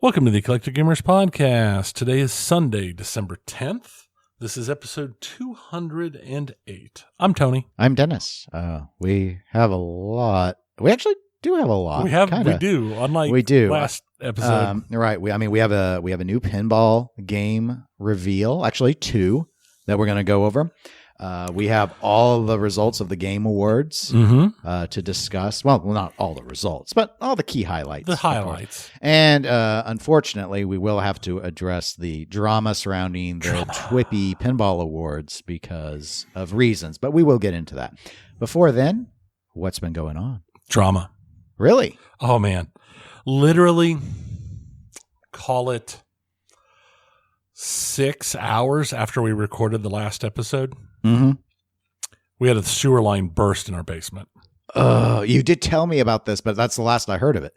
Welcome to the Eclectic Gamers Podcast. Today is Sunday, December 10th. This is episode 208. I'm Tony. I'm Dennis. We have a lot. We actually do have a lot. We do. Unlike last episode. Right. We have a new pinball game reveal. Actually, two that we're going to go over. We have all the results of the Game Awards to discuss. Well, not all the results, but all the key highlights. The highlights. And unfortunately, we will have to address the drama surrounding the TWIPY Pinball Awards because of reasons, but we will get into that. Before then, what's been going on? Drama. Really? Oh, man. Literally, call it 6 hours after we recorded the last episode. We had a sewer line burst in our basement. Oh, you did tell me about this, but that's the last I heard of it.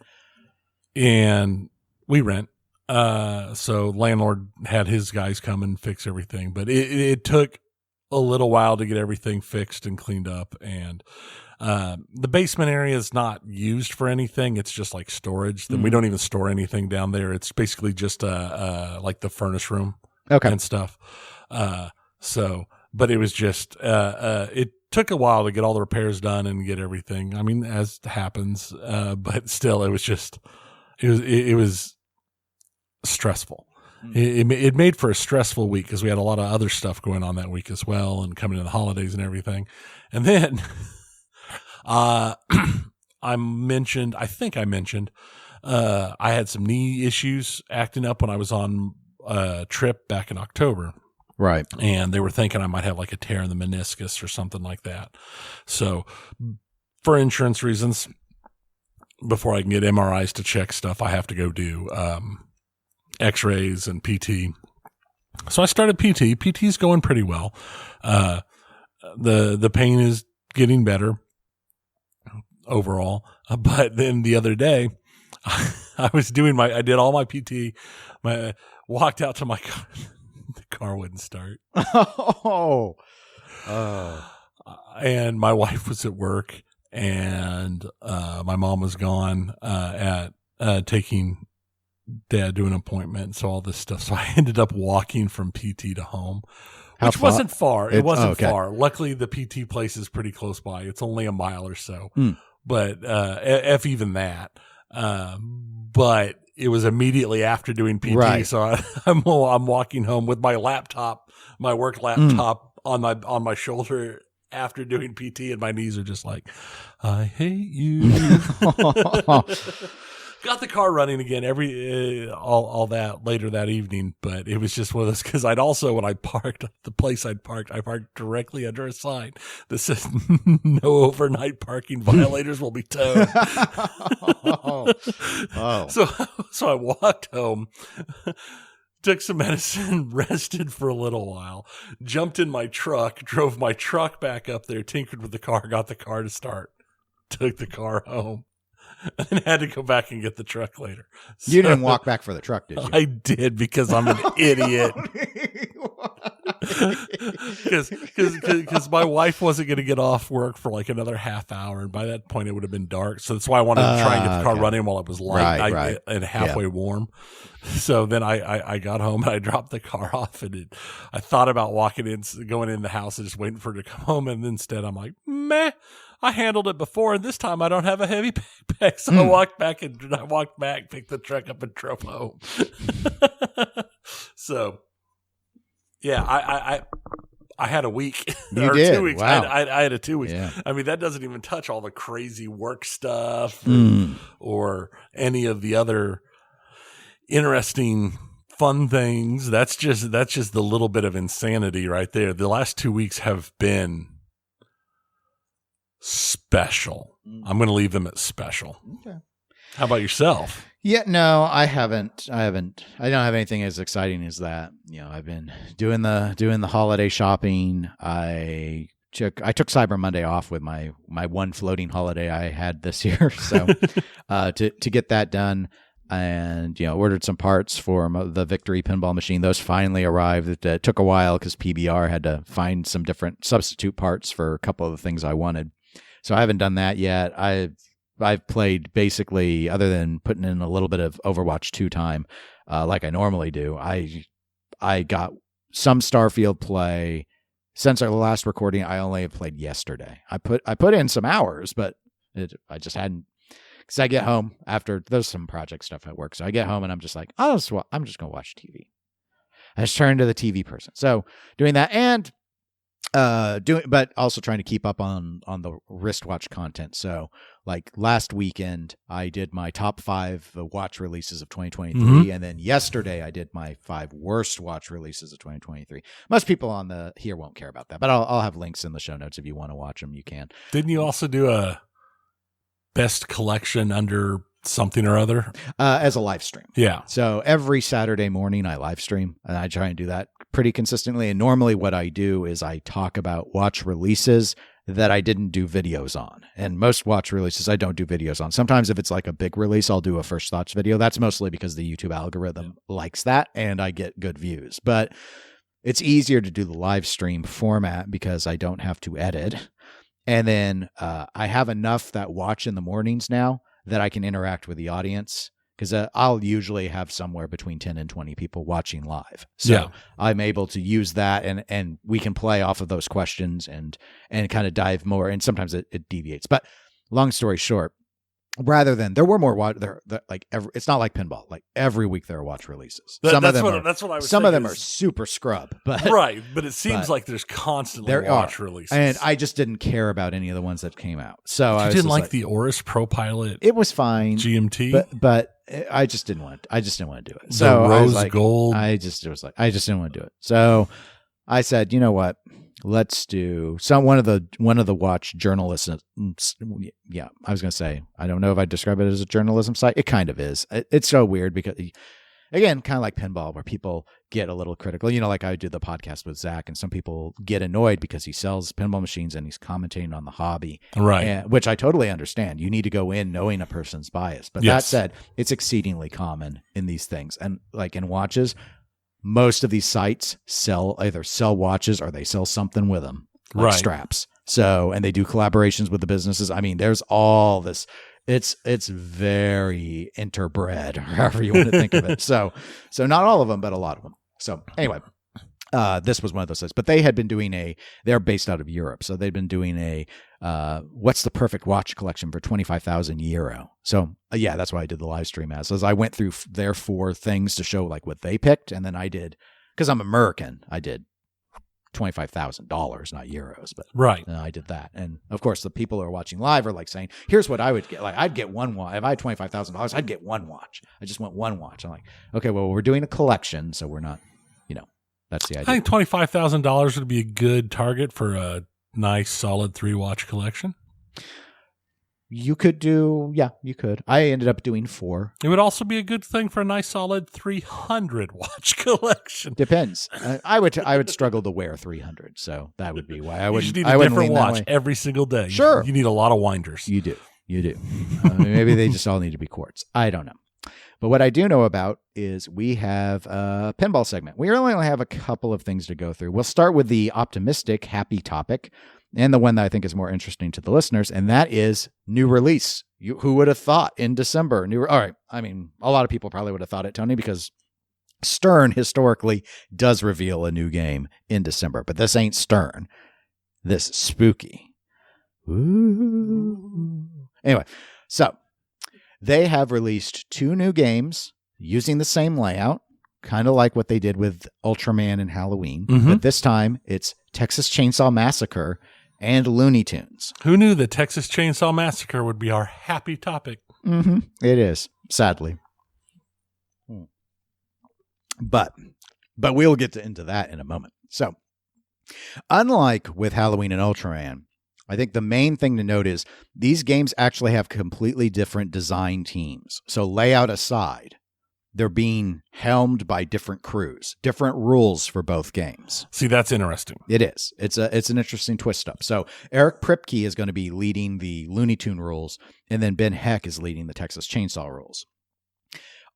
And we rent. So landlord had his guys come and fix everything. But it took a little while to get everything fixed and cleaned up. And the basement area is not used for anything. It's just like storage. We don't even store anything down there. It's basically just like the furnace room and stuff. But it was just, it took a while to get all the repairs done and get everything. I mean, as happens, but still, it was stressful. It made for a stressful week because we had a lot of other stuff going on that week as well and coming to the holidays and everything. And then, I think I mentioned, I had some knee issues acting up when I was on a trip back in October. Right. And they were thinking I might have like a tear in the meniscus or something like that. So for insurance reasons, before I can get MRIs to check stuff, I have to go do x-rays and PT. So I started PT. PT's going pretty well. The pain is getting better overall. But then the other day, I did all my PT, walked out to my car. The car wouldn't start. And my wife was at work, and my mom was gone at taking Dad to an appointment, so all this stuff. So I ended up walking from PT to home, which wasn't far. It wasn't far. Luckily, the PT place is pretty close by. It's only a mile or so, but if even that. But it was immediately after doing PT, right. So I'm walking home with my laptop, my work laptop on my shoulder after doing PT, and my knees are just like, I hate you. Got the car running again all that later that evening, but it was just one of those because I'd also when I parked the place I parked directly under a sign that says no overnight parking violators will be towed. So I walked home, took some medicine, rested for a little while, jumped in my truck, drove my truck back up there, tinkered with the car, got the car to start, took the car home. And then had to go back and get the truck later. So, you didn't walk back for the truck, did you? I did because I'm an idiot. Because my wife wasn't going to get off work for like another half hour, and by that point it would have been dark. So that's why I wanted to try and get the car running while it was light and halfway warm. So then I got home and I dropped the car off, and I thought about going in the house and just waiting for it to come home, and instead I'm like, meh. I handled it before, and this time I don't have a heavy backpack, so I walked back, picked the truck up, and drove home. So, yeah, I had a week. You did? 2 weeks. Wow. I had a 2 weeks. Yeah. I mean, that doesn't even touch all the crazy work stuff or any of the other interesting fun things. That's just the little bit of insanity right there. The last 2 weeks have been special. I'm going to leave them at special. Okay. How about yourself? Yeah, no, I haven't. I don't have anything as exciting as that. You know, I've been doing the holiday shopping. I took Cyber Monday off with my one floating holiday I had this year. So to get that done, and ordered some parts for the Victory pinball machine. Those finally arrived. It took a while because PBR had to find some different substitute parts for a couple of the things I wanted. So I haven't done that yet. I've played basically, other than putting in a little bit of Overwatch 2 time, like I normally do. I got some Starfield play. Since our last recording, I only have played yesterday. I put in some hours, but I just hadn't. Because I get home after there's some project stuff at work, so I get home and I'm just like, I'm just gonna watch TV. I just turn to the TV person. So doing that and but also trying to keep up on the wristwatch content. So like last weekend, I did my top 5 watch releases of 2023, and then yesterday I did my 5 worst watch releases of 2023. Most people on here won't care about that, but I'll have links in the show notes if you want to watch them. You can. Didn't you also do a best collection under something or other as a live stream? Yeah. So every Saturday morning I live stream, and I try and do that pretty consistently. And normally what I do is I talk about watch releases that I didn't do videos on. And most watch releases I don't do videos on. Sometimes if it's like a big release, I'll do a first thoughts video. That's mostly because the YouTube algorithm likes that and I get good views. But it's easier to do the live stream format because I don't have to edit. And then I have enough that watch in the mornings now that I can interact with the audience, because I'll usually have somewhere between 10 and 20 people watching live. So I'm able to use that, and we can play off of those questions and kind of dive more. And sometimes it deviates. But long story short, rather than there were more it's not like pinball. Like every week there are watch releases. That's what I was. Some of them are super scrub, but right. But it seems like there's constantly watch releases, and I just didn't care about any of the ones that came out. So I didn't like the Oris Pro Pilot. It was fine, GMT, but I just didn't want. I just didn't want to do it. The so Rose I was like, Gold. I just didn't want to do it. So I said, you know what? Let's do one of the watch journalists. Yeah, I was going to say, I don't know if I describe it as a journalism site. It kind of is. It's so weird because, again, kind of like pinball, where people get a little critical. You know, like I did the podcast with Zach, and some people get annoyed because he sells pinball machines and he's commentating on the hobby, right? Which I totally understand. You need to go in knowing a person's bias. But that said, it's exceedingly common in these things, and like in watches. Most of these sites either sell watches or they sell something with them, like straps. So, and they do collaborations with the businesses. I mean, there's all this. It's very interbred, or however you want to think of it. So not all of them, but a lot of them. So anyway, this was one of those sites. But they had been doing they're based out of Europe. So they'd been doing what's the perfect watch collection for 25,000 euro. So that's why I did the live stream as I went through their 4 things to show like what they picked. And then I did, because I'm American, I did $25,000, not euros, but I did that. And of course the people who are watching live are like saying, here's what I would get. Like I'd get one watch. If I had $25,000, I'd get one watch. I just want one watch. I'm like, okay, well, we're doing a collection. So we're not, that's the idea. I think $25,000 would be a good target for a nice solid 3 watch collection. You could do, you could. I ended up doing 4. It would also be a good thing for a nice solid 300 watch collection. Depends. I would struggle to wear 300, so that would be why I wouldn't. You just need a different watch every single day. Sure, you need a lot of winders. You do. Maybe they just all need to be quartz. I don't know. But what I do know about is we have a pinball segment. We only have a couple of things to go through. We'll start with the optimistic, happy topic, and the one that I think is more interesting to the listeners, and that is new release. Who would have thought in December? All right. I mean, a lot of people probably would have thought it, Tony, because Stern historically does reveal a new game in December, but this ain't Stern. This is Spooky. Ooh. Anyway, so they have released 2 new games using the same layout, kind of like what they did with Ultraman and Halloween. Mm-hmm. But this time, it's Texas Chainsaw Massacre and Looney Tunes. Who knew that Texas Chainsaw Massacre would be our happy topic? Mm-hmm. It is, sadly. But we'll get into that in a moment. So, unlike with Halloween and Ultraman, I think the main thing to note is these games actually have completely different design teams. So layout aside, they're being helmed by different crews, different rules for both games. See, that's interesting. It is. It's an interesting twist up. So Eric Pripke is going to be leading the Looney Tune rules, and then Ben Heck is leading the Texas Chainsaw rules.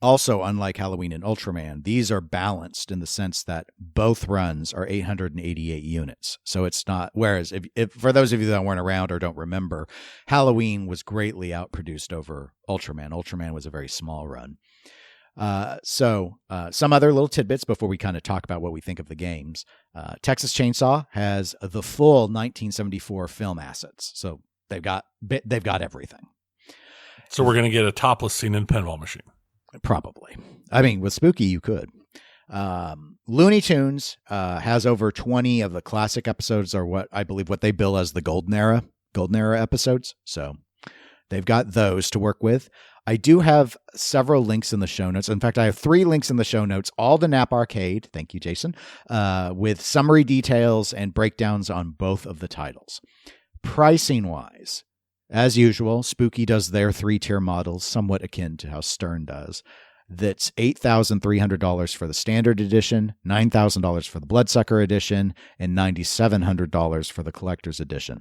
Also, unlike Halloween and Ultraman, these are balanced in the sense that both runs are 888 units. So it's not, whereas if for those of you that weren't around or don't remember, Halloween was greatly outproduced over Ultraman. Ultraman was a very small run. So some other little tidbits before we kind of talk about what we think of the games. Texas Chainsaw has the full 1974 film assets. So they've got everything. So we're going to get a topless scene in Pinball Machine. Probably. I mean, with Spooky, you could. Looney Tunes has over 20 of the classic episodes, or what I believe what they bill as the golden era episodes. So they've got those to work with. I do have several links in the show notes. In fact, I have 3 links in the show notes, all to Nap Arcade. Thank you, Jason, with summary details and breakdowns on both of the titles. Pricing wise, as usual, Spooky does their 3-tier models, somewhat akin to how Stern does. That's $8,300 for the standard edition, $9,000 for the Bloodsucker edition, and $9,700 for the collector's edition.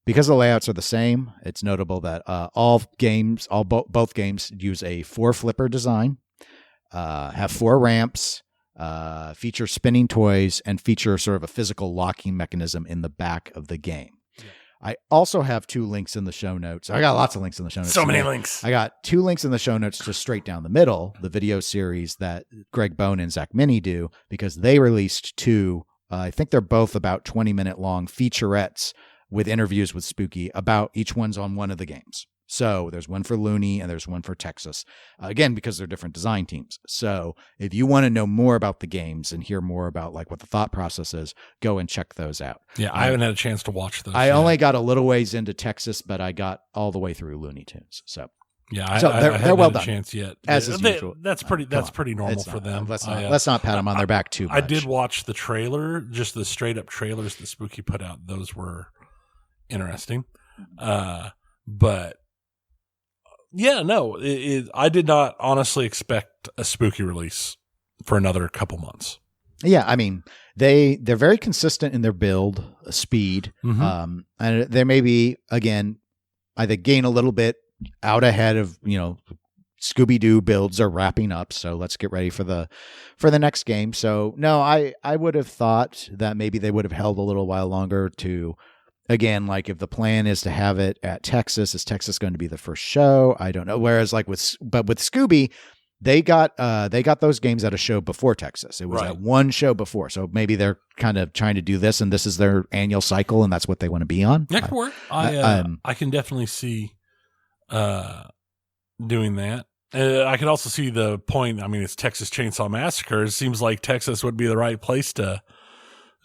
Because the layouts are the same, it's notable that both games use a 4-flipper design, have 4 ramps, feature spinning toys, and feature sort of a physical locking mechanism in the back of the game. I also have 2 links in the show notes. I got lots of links in the show notes. So many links. I got 2 links in the show notes just straight down the middle, the video series that Greg Bone and Zach Minnie do, because they released 2, I think they're both about 20-minute long featurettes with interviews with Spooky about each one's on one of the games. So there's one for Looney and there's one for Texas. Again, because they're different design teams. So if you want to know more about the games and hear more about like what the thought process is, go and check those out. Yeah, I haven't had a chance to watch those. I only got a little ways into Texas, but I got all the way through Looney Tunes. So yeah, I they're well had a done. chance yet. As is usual. That's pretty normal for them. Let's not pat them on their back too much. I did watch the trailer, just the straight up trailers that Spooky put out. Those were interesting, but. Yeah, no, I did not honestly expect a Spooky release for another couple months. Yeah, I mean, they're very consistent in their build speed, and they may be, again, either gain a little bit out ahead of, Scooby-Doo builds are wrapping up, so let's get ready for the next game. So, no, I would have thought that maybe they would have held a little while longer to... Again, like if the plan is to have it at Texas, is Texas going to be the first show? I don't know. Whereas like with Scooby, they got those games at a show before Texas. It was at one show before. So maybe they're kind of trying to do this and this is their annual cycle and that's what they want to be on. That could work. I can definitely see doing that. I could also see the point. I mean, it's Texas Chainsaw Massacre. It seems like Texas would be the right place to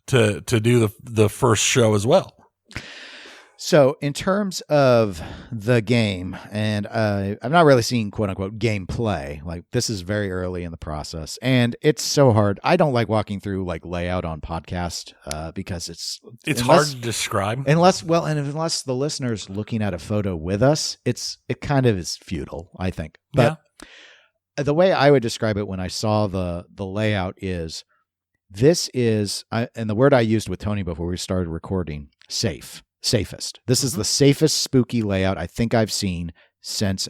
do the first show as well. So in terms of the game, and I'm not really seeing quote unquote gameplay, like this is very early in the process and it's so hard. I don't like walking through like layout on podcast because it's hard to describe unless the listener's looking at a photo with us, it kind of is futile, I think. But the way I would describe it when I saw the layout is this is, and the word I used with Tony before we started recording, safest. This is the safest Spooky layout I think I've seen since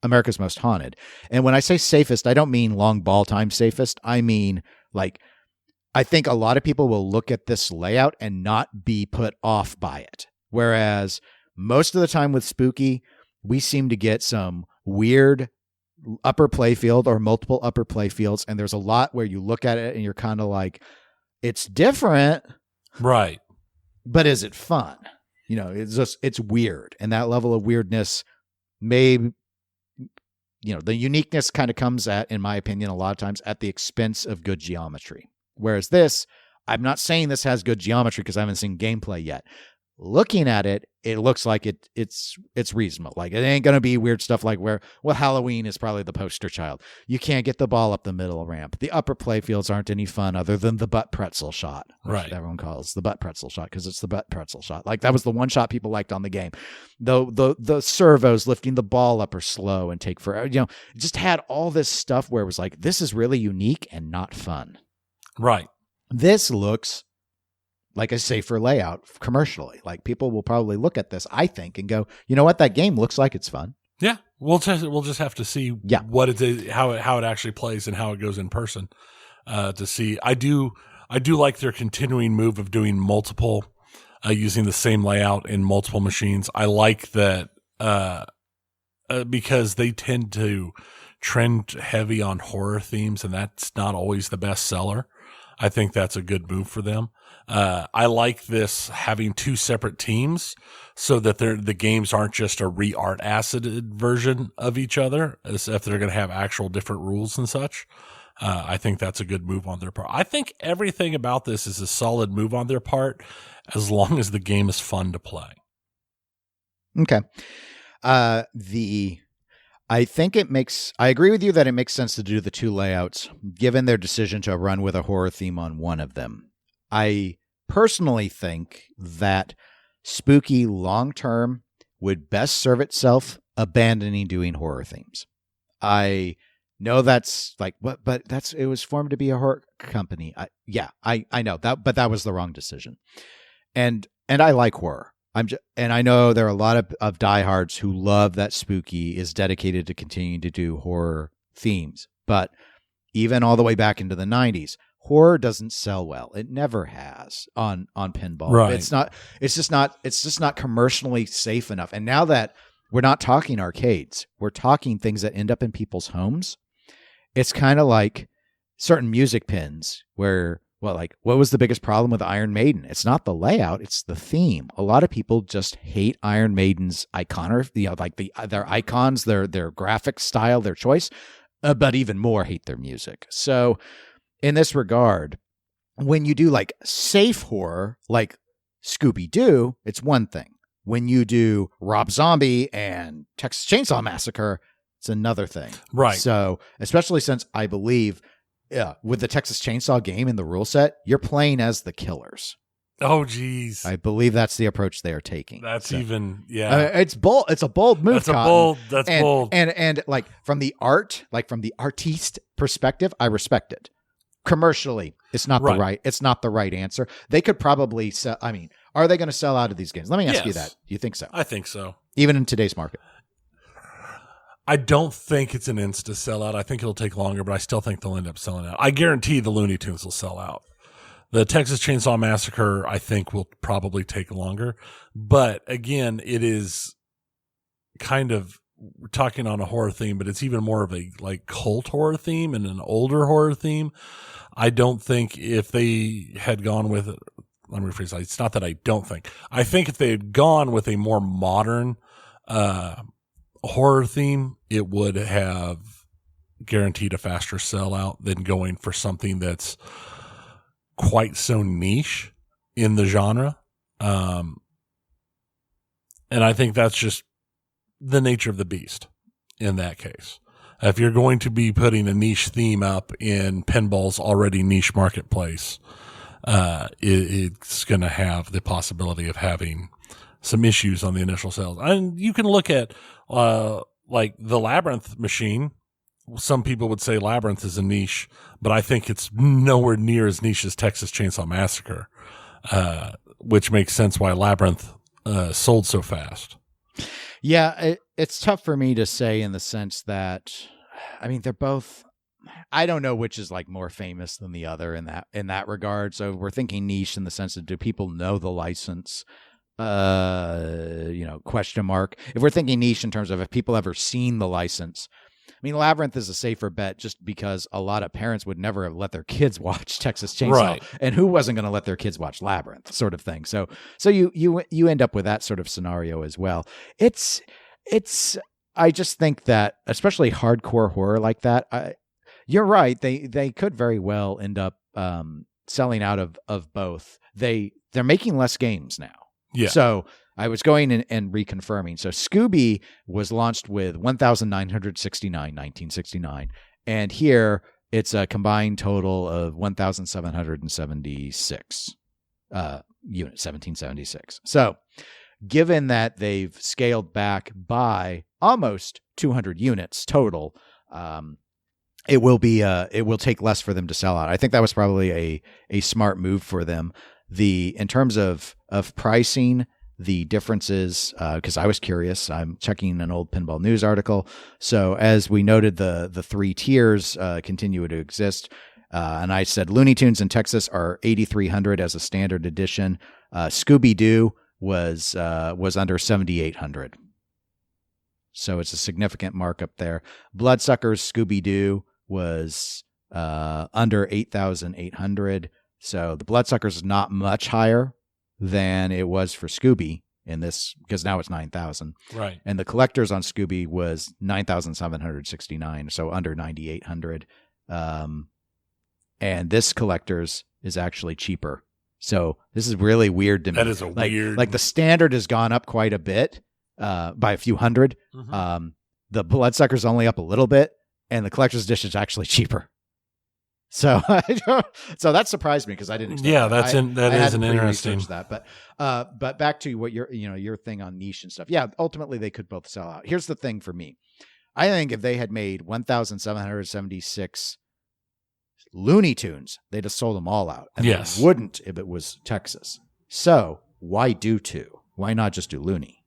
America's Most Haunted. And when I say safest, I don't mean long ball time safest. I mean, like, I think a lot of people will look at this layout and not be put off by it. Whereas most of the time with Spooky, we seem to get some weird upper playfield or multiple upper playfields. And there's a lot where you look at it and you're kind of like, it's different. Right. But is it fun? It's weird. And that level of weirdness may, the uniqueness kind of comes at, in my opinion, a lot of times at the expense of good geometry. Whereas this, I'm not saying this has good geometry because I haven't seen gameplay yet. Looking at it, it looks like it's reasonable. Like it ain't going to be weird stuff like Halloween is probably the poster child. You can't get the ball up the middle ramp. The upper playfields aren't any fun other than the butt pretzel shot, which everyone calls the butt pretzel shot because it's the butt pretzel shot. Like that was the one shot people liked on the game. Though the servos lifting the ball up are slow and take forever. It just had all this stuff where it was like, this is really unique and not fun. Right. This looks like a safer layout commercially. Like people will probably look at this, I think, and go, you know what? That game looks like it's fun. Yeah, we'll just have to see what it is, how it actually plays and how it goes in person to see. I do like their continuing move of doing multiple, using the same layout in multiple machines. I like that because they tend to trend heavy on horror themes, and that's not always the best seller. I think that's a good move for them. I like this having two separate teams so that the games aren't just a re-art acided version of each other, as if they're going to have actual different rules and such. I think that's a good move on their part. I think everything about this is a solid move on their part, as long as the game is fun to play. Okay. I agree with you that it makes sense to do the two layouts, given their decision to run with a horror theme on one of them. I personally think that Spooky long-term would best serve itself abandoning doing horror themes. I know that's like, but it was formed to be a horror company. I know that, but that was the wrong decision. And I like horror. And I know there are a lot of diehards who love that Spooky is dedicated to continuing to do horror themes. But even all the way back into the 90s, horror doesn't sell well. It never has on pinball. Right. It's just not commercially safe enough. And now that we're not talking arcades, we're talking things that end up in people's homes. It's kind of like certain music pins where, what was the biggest problem with Iron Maiden? It's not the layout, it's the theme. A lot of people just hate Iron Maiden's their icons, their graphic style, their choice, but even more hate their music. So in this regard, when you do like safe horror, like Scooby-Doo, it's one thing. When you do Rob Zombie and Texas Chainsaw Massacre, it's another thing. Right. So, especially since I believe with the Texas Chainsaw game in the rule set, you're playing as the killers. Oh, geez. I believe that's the approach they are taking. That's yeah. It's bold. It's a bold move. That's bold. And like from the artiste perspective, I respect it. Commercially, it's not it's not the right answer. They could probably sell. I mean, are they going to sell out of these games? Let me ask you that. Do you think so? I think so. Even in today's market. I don't think it's an insta sellout. I think it'll take longer, but I still think they'll end up selling out. I guarantee the Looney Tunes will sell out. The Texas Chainsaw Massacre, I think, will probably take longer. But again, it is kind of, we're talking on a horror theme, but it's even more of a like cult horror theme and an older horror theme. I don't think if they had gone with, let me rephrase that. It's not that I don't think. I think if they had gone with a more modern horror theme, it would have guaranteed a faster sellout than going for something that's quite so niche in the genre. And I think that's just the nature of the beast in that case. If you're going to be putting a niche theme up in pinball's already niche marketplace, it's going to have the possibility of having some issues on the initial sales. And you can look at like the Labyrinth machine. Some people would say Labyrinth is a niche, but I think it's nowhere near as niche as Texas Chainsaw Massacre, which makes sense why Labyrinth sold so fast. Yeah, it's tough for me to say in the sense that, I mean, they're both, I don't know which is like more famous than the other in that regard. So we're thinking niche in the sense of, do people know the license? Question mark. If we're thinking niche in terms of if people ever seen the license, I mean, Labyrinth is a safer bet just because a lot of parents would never have let their kids watch Texas Chainsaw, right. And who wasn't going to let their kids watch Labyrinth, sort of thing. So you end up with that sort of scenario as well. It's. I just think that, especially hardcore horror like that, you're right. They could very well end up selling out of both. They're making less games now. Yeah. So I was going and reconfirming. So Scooby was launched with 1969, and here it's a combined total of 1,776 units, 1776. So given that they've scaled back by almost 200 units total, it will take less for them to sell out. I think that was probably a smart move for them. In terms of pricing, the differences, because I was curious. I'm checking an old Pinball News article. So as we noted, the three tiers continue to exist. And I said Looney Tunes in Texas are 8,300 as a standard edition. Scooby-Doo was under 7,800. So it's a significant markup there. Bloodsuckers Scooby-Doo was under 8,800. So the Bloodsuckers is not much higher than it was for Scooby in this, because now it's 9,000. Right. And the collectors on Scooby was 9,769, so under 9,800. And this collector's is actually cheaper. So this is really weird to me. That is a weird. Like the standard has gone up quite a bit, by a few hundred. Mm-hmm. The Bloodsucker's only up a little bit, and the collector's edition is actually cheaper. So, so that surprised me because I didn't expect that. That is an interesting. That, but back to what your thing on niche and stuff. Yeah, ultimately they could both sell out. Here's the thing for me. I think if they had made 1,776 Looney Tunes, they'd have sold them all out. And yes. They wouldn't if it was Texas. So why do two? Why not just do Looney?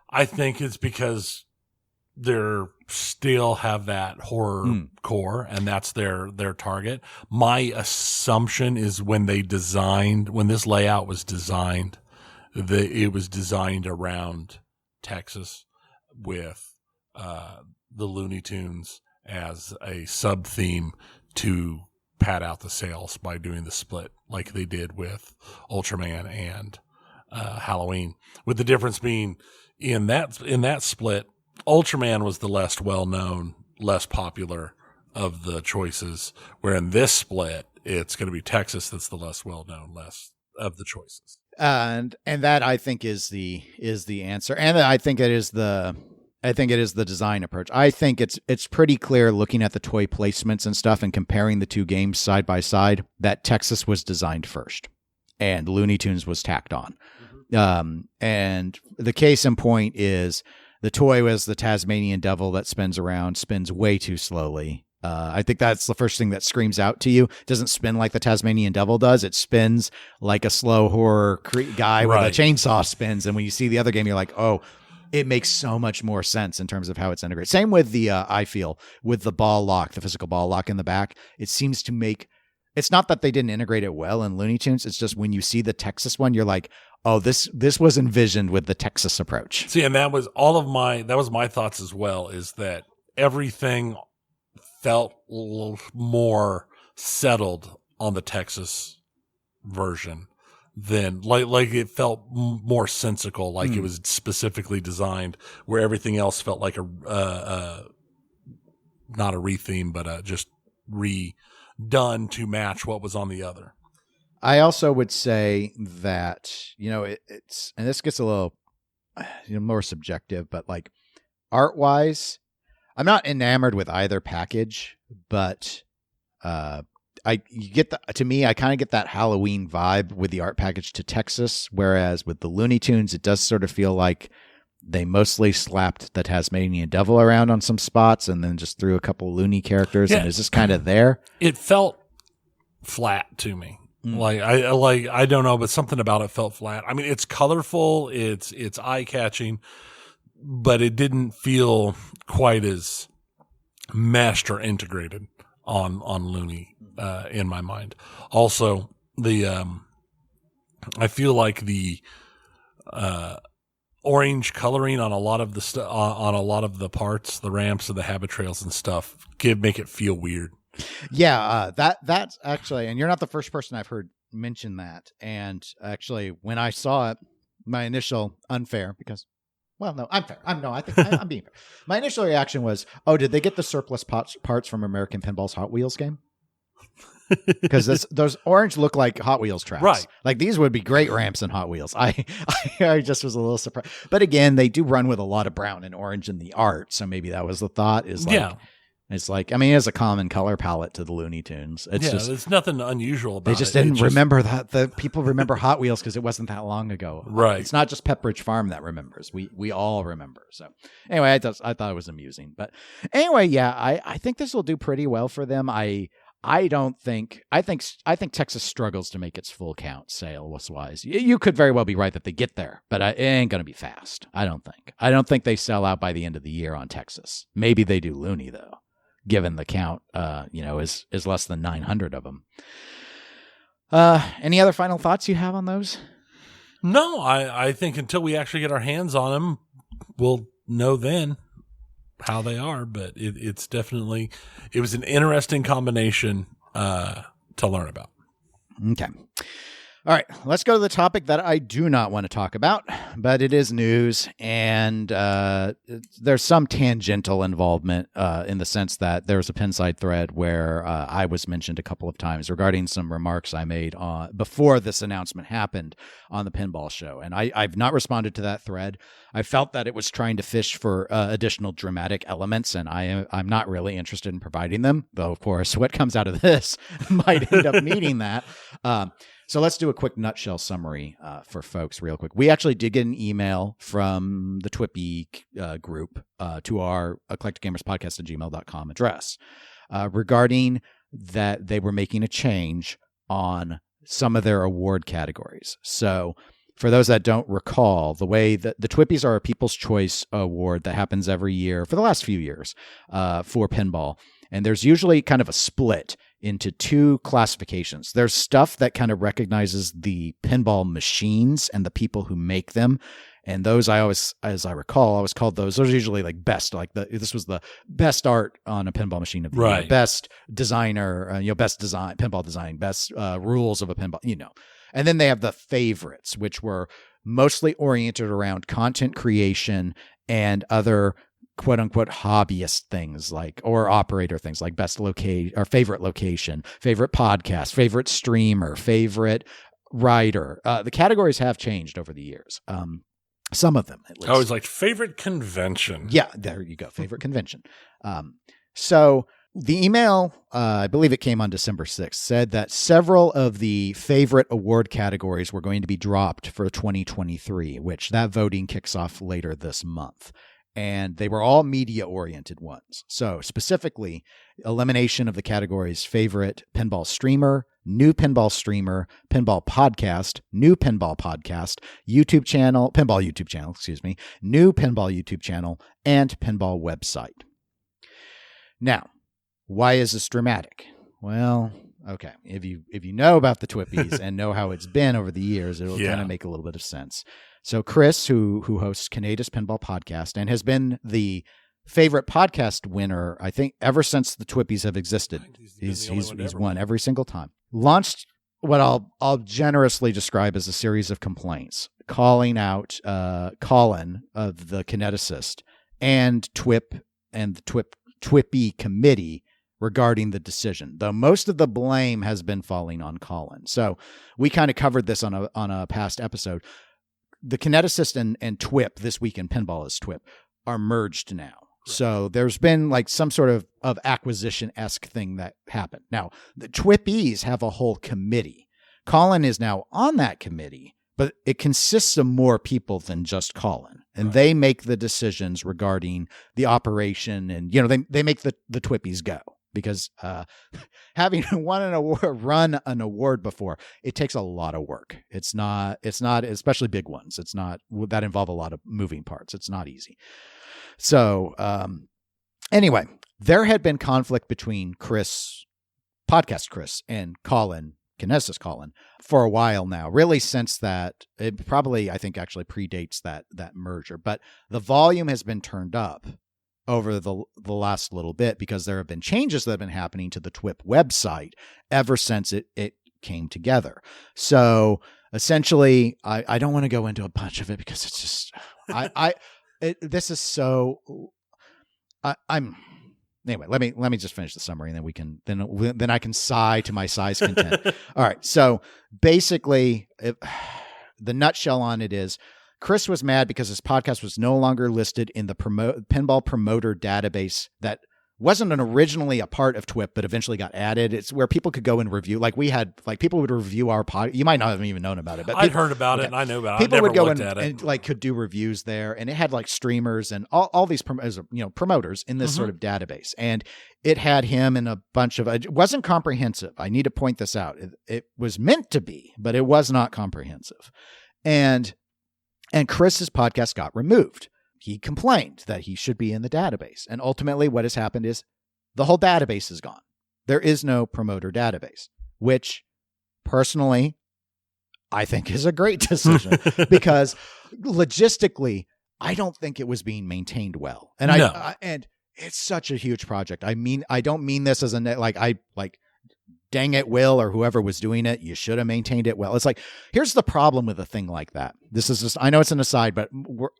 I think it's because they're still have that horror core, and that's their target. My assumption is when this layout was designed, it was designed around Texas with the Looney Tunes as a sub theme to pad out the sales by doing the split like they did with Ultraman and Halloween, with the difference being in that split, Ultraman was the less well-known, less popular of the choices, where in this split, it's going to be Texas that's the less well-known, less of the choices. And that I think is the answer. And I think it is the design approach. I think it's pretty clear looking at the toy placements and stuff and comparing the two games side by side that Texas was designed first and Looney Tunes was tacked on. Mm-hmm. And the case in point is the toy was the Tasmanian devil that spins way too slowly. I think that's the first thing that screams out to you. It doesn't spin like the Tasmanian devil does. It spins like a slow horror guy with a chainsaw spins. And when you see the other game, you're like, oh, it makes so much more sense in terms of how it's integrated. Same with the, I feel, with the ball lock, the physical ball lock in the back. It seems to make, it's not that they didn't integrate it well in Looney Tunes. It's just when you see the Texas one, you're like, oh, this was envisioned with the Texas approach. See, and that was my thoughts as well, is that everything felt a little more settled on the Texas version than like it felt more sensical, like it was specifically designed, where everything else felt like a not a retheme, but just redone to match what was on the other. I also would say that, it's, and this gets a little more subjective, but like art wise, I'm not enamored with either package, but I kind of get that Halloween vibe with the art package to Texas, whereas with the Looney Tunes, it does sort of feel like they mostly slapped the Tasmanian devil around on some spots and then just threw a couple Looney characters, and it's just kind of there. It felt flat to me. I don't know, but something about it felt flat. I mean, it's colorful, it's eye catching, but it didn't feel quite as meshed or integrated on Looney in my mind. Also, I feel like the orange coloring on a lot of the on a lot of the parts, the ramps and the habit trails and stuff, make it feel weird. Yeah, that's actually, and you're not the first person I've heard mention that. And actually, when I saw it, my initial unfair, because, well, no, I'm fair. I think I'm being fair. My initial reaction was, oh, did they get the surplus parts from American Pinball's Hot Wheels game? Because those orange look like Hot Wheels tracks. Right. Like these would be great ramps in Hot Wheels. I just was a little surprised. But again, they do run with a lot of brown and orange in the art. So maybe that was the thought, is like, yeah. It's like, I mean, it's a common color palette to the Looney Tunes. It's just, there's nothing unusual about it. They just didn't remember that. The people remember Hot Wheels because it wasn't that long ago. Right. It's not just Pepperidge Farm that remembers. We all remember. So anyway, I thought it was amusing. But anyway, yeah, I think this will do pretty well for them. I I think Texas struggles to make its full count sales-wise. You could very well be right that they get there, but it ain't going to be fast. I don't think they sell out by the end of the year on Texas. Maybe they do Looney, though, given the count, is less than 900 of them. Any other final thoughts you have on those? No, I think until we actually get our hands on them, we'll know then how they are. But it's definitely, it was an interesting combination to learn about. Okay. All right, let's go to the topic that I do not want to talk about, but it is news, and there's some tangential involvement in the sense that there was a Pinside thread where I was mentioned a couple of times regarding some remarks I made before this announcement happened on the Pinball Show, and I've not responded to that thread. I felt that it was trying to fish for additional dramatic elements, and I'm not really interested in providing them, though, of course, what comes out of this might end up needing that. So let's do a quick nutshell summary for folks real quick. We actually did get an email from the TWIPY group to our eclecticgamerspodcast@gmail.com address regarding that they were making a change on some of their award categories. So for those that don't recall, the way that the TWIPYs are a People's Choice Award that happens every year for the last few years for pinball. And there's usually kind of a split into two classifications. There's stuff that kind of recognizes the pinball machines and the people who make them. And those I always, as I recall, I always called those are usually like best, like this was the best art on a pinball machine of the year, best designer, best design, pinball design, best rules of a pinball, And then they have the favorites, which were mostly oriented around content creation and other quote unquote hobbyist things or operator things like best location or favorite location, favorite podcast, favorite streamer, favorite writer. The categories have changed over the years. Some of them at least. I always liked favorite convention. Yeah, there you go. Favorite convention. So the email, I believe it came on December 6th, said that several of the favorite award categories were going to be dropped for 2023, which that voting kicks off later this month. And they were all media-oriented ones. So specifically, elimination of the categories favorite pinball streamer, new pinball streamer, pinball podcast, new pinball podcast, YouTube channel, pinball YouTube channel, new pinball YouTube channel, and pinball website. Now, why is this dramatic? Well, okay, if you know about the TWIPYs and know how it's been over the years, it'll kind of make a little bit of sense. So Chris, who hosts Canada's Pinball Podcast and has been the favorite podcast winner, I think, ever since the TWIPYs have existed. He's won every single time. Launched what I'll generously describe as a series of complaints, calling out Colin of the Kineticist and TWIP and the TWIPY committee regarding the decision, though most of the blame has been falling on Colin. So we kind of covered this on a past episode. The Kineticist and TWIP, This Week in Pinball is TWIP, are merged now. Right. So there's been like some sort of acquisition-esque thing that happened. Now, the TWIPYs have a whole committee. Colin is now on that committee, but it consists of more people than just Colin. And they make the decisions regarding the operation and, they make the TWIPYs go. Because having won an award, run an award before, it takes a lot of work. It's not, especially big ones. It's not that involve a lot of moving parts. It's not easy. So anyway, there had been conflict between Podcast Chris, and Colin, Kinesis Colin, for a while now. Really, since that, it probably I think actually predates that merger. But the volume has been turned up over the last little bit because there have been changes that have been happening to the TWIP website ever since it came together. So essentially, I don't want to go into a bunch of it because it's just this is so. Anyway, let me just finish the summary and then we can then I can sigh to my sigh's content. All right, so basically, the nutshell on it is, Chris was mad because his podcast was no longer listed in the pinball promoter database that wasn't originally a part of TWIP, but eventually got added. It's where people could go and review. Like we had, like people would review our pod. You might not have even known about it, but I'd heard about it and I know about it. People would go at and like could do reviews there, and it had like streamers and all these promoters in this sort of database. And it had him and a bunch of. It wasn't comprehensive. I need to point this out. It was meant to be, but it was not comprehensive. And Chris's podcast got removed. He complained that he should be in the database. And ultimately what has happened is the whole database is gone. There is no promoter database, which personally I think is a great decision because logistically, I don't think it was being maintained well. And and it's such a huge project. I mean, I don't mean this as dang it, Will, or whoever was doing it, you should have maintained it well. It's like, here's the problem with a thing like that. This is just, I know it's an aside, but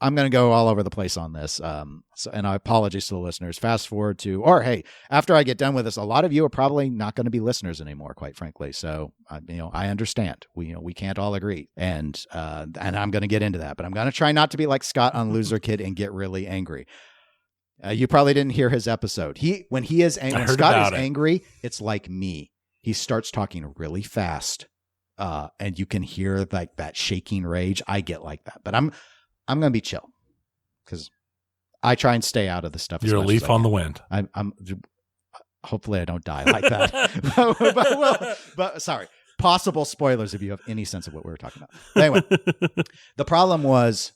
I'm going to go all over the place on this. And I apologize to the listeners. Fast forward to, or hey, after I get done with this, a lot of you are probably not going to be listeners anymore, quite frankly. So, I understand. We can't all agree. And I'm going to get into that, but I'm going to try not to be like Scott on Loser Kid and get really angry. You probably didn't hear his episode. When Scott is angry, it's like me. He starts talking really fast, and you can hear like that shaking rage. I get like that, but I'm going to be chill because I try and stay out of the stuff. You're a leaf on the wind. I'm hopefully I don't die like that. but sorry, possible spoilers if you have any sense of what we were talking about. Anyway, the problem was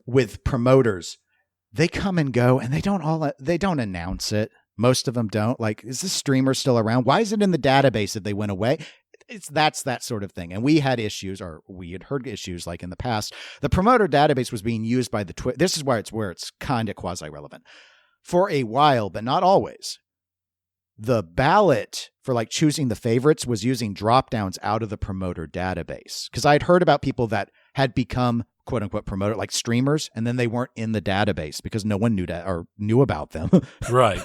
with promoters. They come and go, and they don't announce it. Most of them don't. Like, is this streamer still around? Why is it in the database if they went away? That's that sort of thing. And we had issues, or we had heard issues like in the past. The promoter database was being used by the TWIP. This is where it's kind of quasi-relevant. For a while, but not always. The ballot for like choosing the favorites was using drop-downs out of the promoter database. Because I'd heard about people that had become quote unquote promoter, like streamers, and then they weren't in the database because no one knew about them. Right.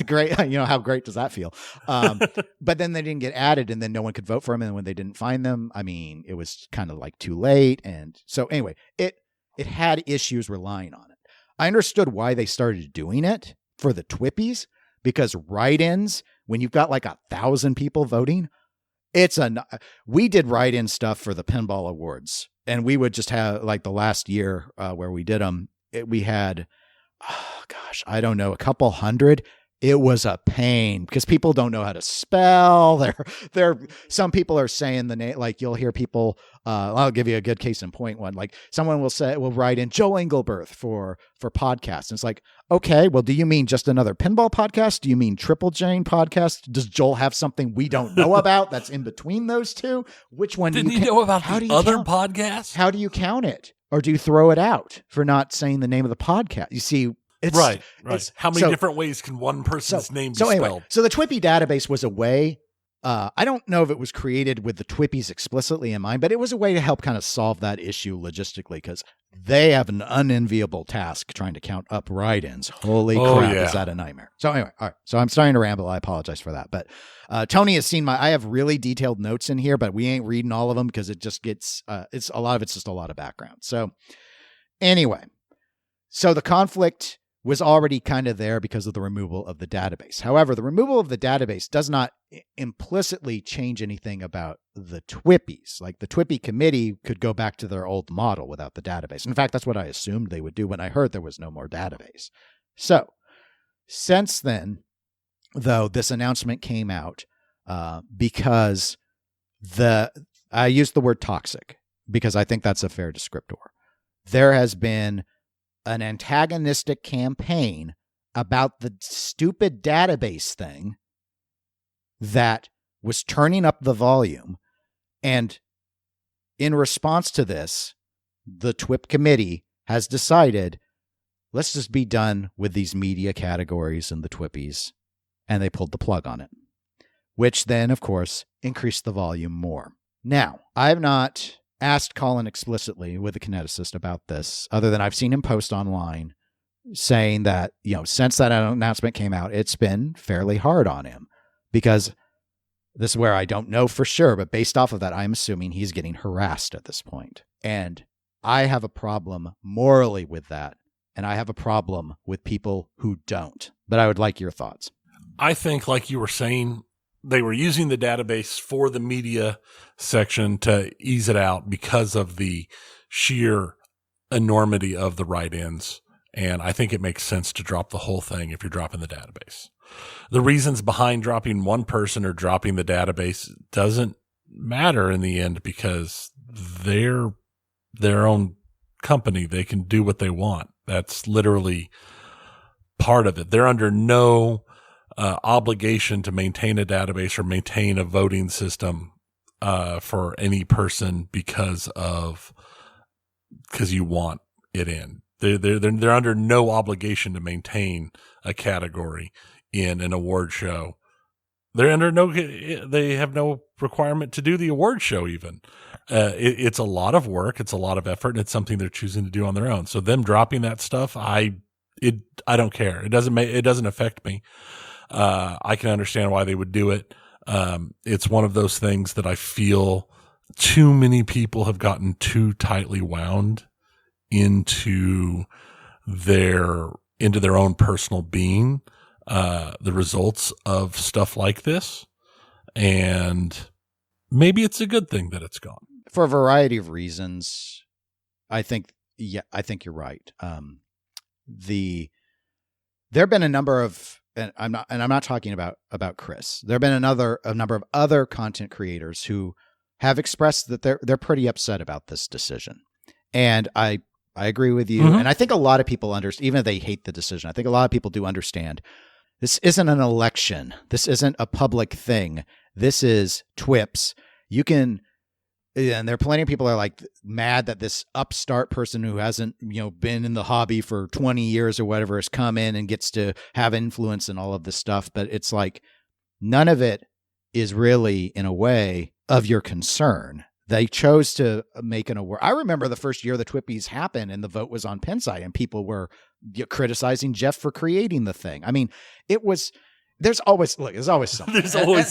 Great. How great does that feel? But then they didn't get added, and then no one could vote for them. And when they didn't find them, I mean, it was kind of like too late. And so anyway, it had issues relying on it. I understood why they started doing it for the TWIPYs, because write-ins, when you've got like 1,000 people voting, we did write-in stuff for the Pinball Awards. And we would just have like the last year where we did them, we had, I don't know, a couple hundred. It was a pain because people don't know how to spell. Some people are saying the name, like you'll hear people, I'll give you a good case in point one. Like someone will write in Joel Engelberth for podcasts. And it's like, okay, well, do you mean just another pinball podcast? Do you mean Triple Jane podcast? Does Joel have something we don't know about that's in between those two? Which one didn't you know about the other podcasts? How do you count it? Or do you throw it out for not saying the name of the podcast? You see, it's right. How many different ways can one person's name be spelled? Anyway, so the TWIPY database was a way. I don't know if it was created with the TWIPYs explicitly in mind, but it was a way to help kind of solve that issue logistically because they have an unenviable task trying to count up write-ins. Holy crap, is that a nightmare? So anyway, all right. So I'm starting to ramble. I apologize for that. But Tony has seen I have really detailed notes in here, but we ain't reading all of them because it just gets, it's just a lot of background. So anyway, so the conflict was already kind of there because of the removal of the database. However, the removal of the database does not implicitly change anything about the TWIPYs. Like the TWIPY committee could go back to their old model without the database. In fact, that's what I assumed they would do when I heard there was no more database. So since then, though, this announcement came out because I used the word toxic because I think that's a fair descriptor. There has been an antagonistic campaign about the stupid database thing that was turning up the volume. And in response to this, the TWIP committee has decided, let's just be done with these media categories and the TWIPYs. And they pulled the plug on it, which then, of course, increased the volume more. Now, I have not asked Colin explicitly with the Kineticist about this, other than I've seen him post online saying that, since that announcement came out, it's been fairly hard on him because this is where I don't know for sure, but based off of that, I'm assuming he's getting harassed at this point. And I have a problem morally with that. And I have a problem with people who don't, but I would like your thoughts. I think, like you were saying, they were using the database for the media section to ease it out because of the sheer enormity of the write-ins. And I think it makes sense to drop the whole thing if you're dropping the database. The reasons behind dropping one person or dropping the database doesn't matter in the end because they're their own company. They can do what they want. That's literally part of it. They're under no obligation to maintain a database or maintain a voting system for any person because you want it in. They're under no obligation to maintain a category in an award show. They have no requirement to do the award show even. It's a lot of work. It's a lot of effort, and it's something they're choosing to do on their own. So them dropping that stuff, I don't care. It doesn't affect me. I can understand why they would do it. It's one of those things that I feel too many people have gotten too tightly wound into their own personal being, the results of stuff like this. And maybe it's a good thing that it's gone. For a variety of reasons, I think you're right. There have been a number of, and I'm not talking about Chris. There have been a number of other content creators who have expressed that they're pretty upset about this decision. And I agree with you. Mm-hmm. And I think a lot of people understand, even if they hate the decision, I think a lot of people do understand this isn't an election. This isn't a public thing. This is TWIPs. And there are plenty of people that are like mad that this upstart person who hasn't, been in the hobby for 20 years or whatever has come in and gets to have influence and all of this stuff. But it's like none of it is really, in a way, of your concern. They chose to make an award. I remember the first year the TWIPYs happened and the vote was on Pinside and people were criticizing Jeff for creating the thing. I mean, there's always something. There's always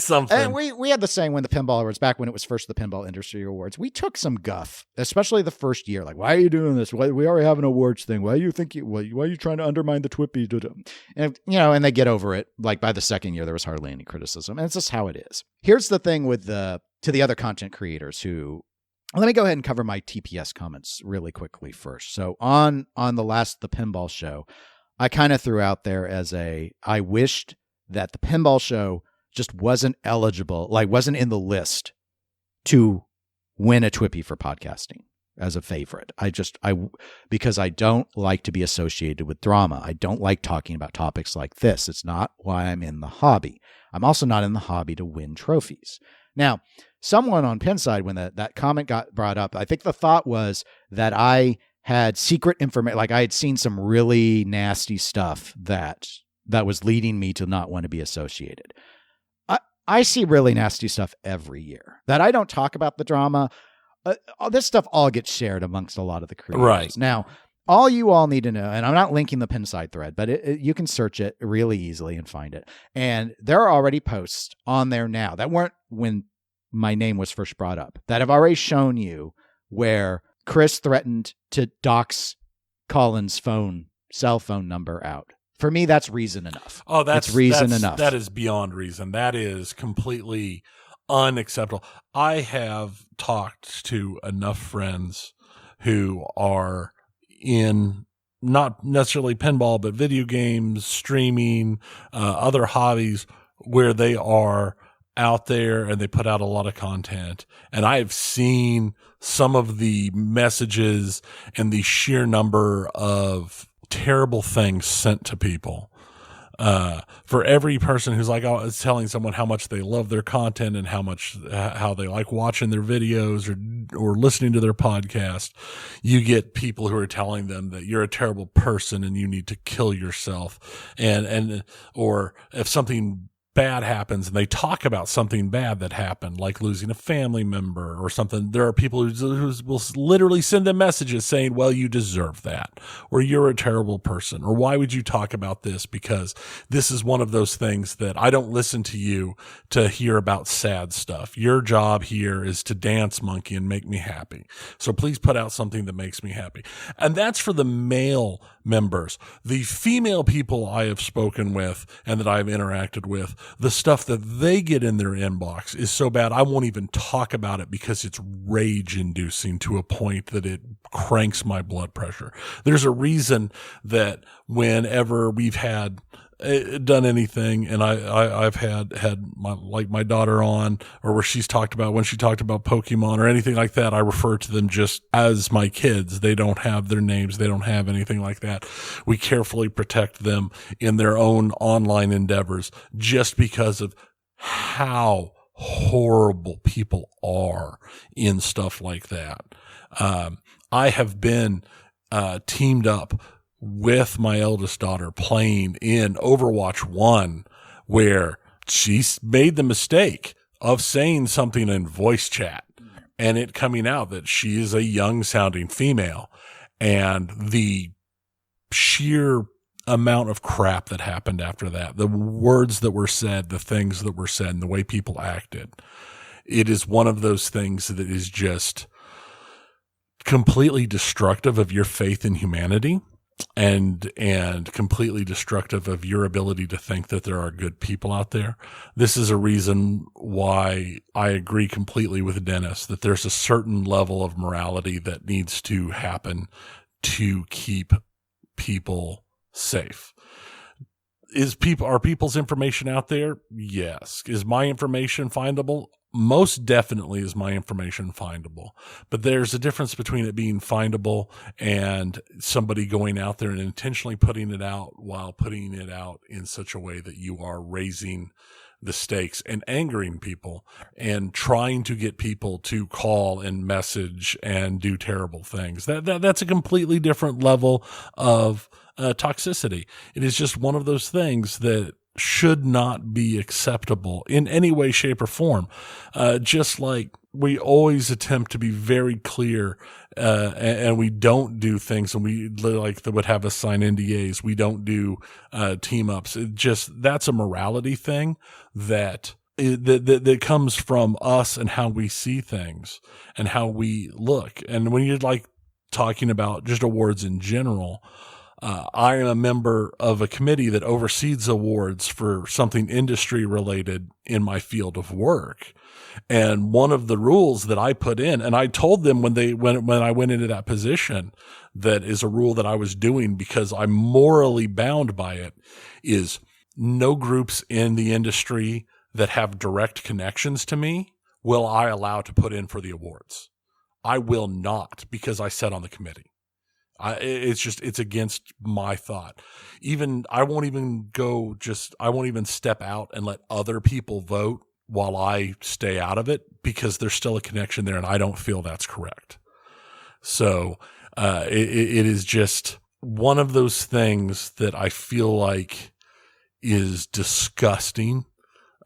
something. And we had the saying when the Pinball Awards, back when it was first the Pinball Industry Awards, we took some guff, especially the first year. Like, why are you doing this? We already have an awards thing. Why are you trying to undermine the TWIPY? And, and they get over it. Like by the second year, there was hardly any criticism. And it's just how it is. Here's the thing to the other content creators who, let me go ahead and cover my TPS comments really quickly first. So on the Pinball show, I kind of threw out there I wished that the pinball show just wasn't eligible, wasn't in the list to win a TWIPY for podcasting as a favorite. Because I don't like to be associated with drama. I don't like talking about topics like this. It's not why I'm in the hobby. I'm also not in the hobby to win trophies. Now, someone on Pinside, when that comment got brought up, I think the thought was that I had secret information, like I had seen some really nasty stuff that was leading me to not want to be associated. I see really nasty stuff every year. That I don't talk about the drama. This stuff all gets shared amongst a lot of the creators. Right. Now, all you all need to know, and I'm not linking the Pinside thread, but you can search it really easily and find it. And there are already posts on there now that weren't when my name was first brought up, that have already shown you where Chris threatened to dox Colin's cell phone number out. For me, that's reason enough. Oh, that's reason enough. That is beyond reason. That is completely unacceptable. I have talked to enough friends who are in not necessarily pinball, but video games, streaming, other hobbies where they are out there and they put out a lot of content. And I've seen some of the messages and the sheer number of terrible things sent to people. For every person who's telling someone how much they love their content and how they like watching their videos or listening to their podcast, you get people who are telling them that you're a terrible person and you need to kill yourself. Or if something bad happens and they talk about something bad that happened, like losing a family member or something, there are people who will literally send them messages saying, well, you deserve that, or you're a terrible person, or why would you talk about this? Because this is one of those things that I don't listen to you to hear about sad stuff. Your job here is to dance monkey and make me happy. So please put out something that makes me happy. And that's for the male members. The female people I have spoken with and that I've interacted with, the stuff that they get in their inbox is so bad I won't even talk about it because it's rage inducing to a point that it cranks my blood pressure. There's a reason that whenever we've had done anything and I've had my daughter on, or where she's talked about, when she talked about Pokemon or anything like that, I refer to them just as my kids. They don't have their names. They don't have anything like that. We carefully protect them in their own online endeavors just because of how horrible people are in stuff like that. I have been teamed up with my eldest daughter playing in Overwatch 1 where she made the mistake of saying something in voice chat and it coming out that she is a young sounding female, and the sheer amount of crap that happened after that, the words that were said, the things that were said, and the way people acted. It is one of those things that is just completely destructive of your faith in humanity. And completely destructive of your ability to think that there are good people out there. This is a reason why I agree completely with Dennis that there's a certain level of morality that needs to happen to keep people safe. Are people's information out there? Yes. Is my information findable? Most definitely is my information findable, but there's a difference between it being findable and somebody going out there and intentionally putting it out while putting it out in such a way that you are raising the stakes and angering people and trying to get people to call and message and do terrible things. That's a completely different level of toxicity. It is just one of those things that should not be acceptable in any way, shape, or form. Just like we always attempt to be very clear, and we don't do things, and we like that would have us sign NDAs. We don't do team ups. That's a morality thing that comes from us and how we see things and how we look. And when you're like talking about just awards in general, I am a member of a committee that oversees awards for something industry related in my field of work. And one of the rules that I put in, and I told them when I went into that position, that is a rule that I was doing because I'm morally bound by it, is no groups in the industry that have direct connections to me will I allow to put in for the awards. I will not, because I sat on the committee. It's against my thought. I won't even step out and let other people vote while I stay out of it because there's still a connection there and I don't feel that's correct. So, it is just one of those things that I feel like is disgusting,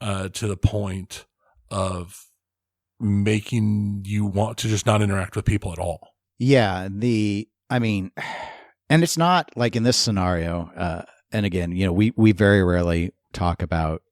to the point of making you want to just not interact with people at all. Yeah. And it's not like in this scenario, and again, we very rarely talk about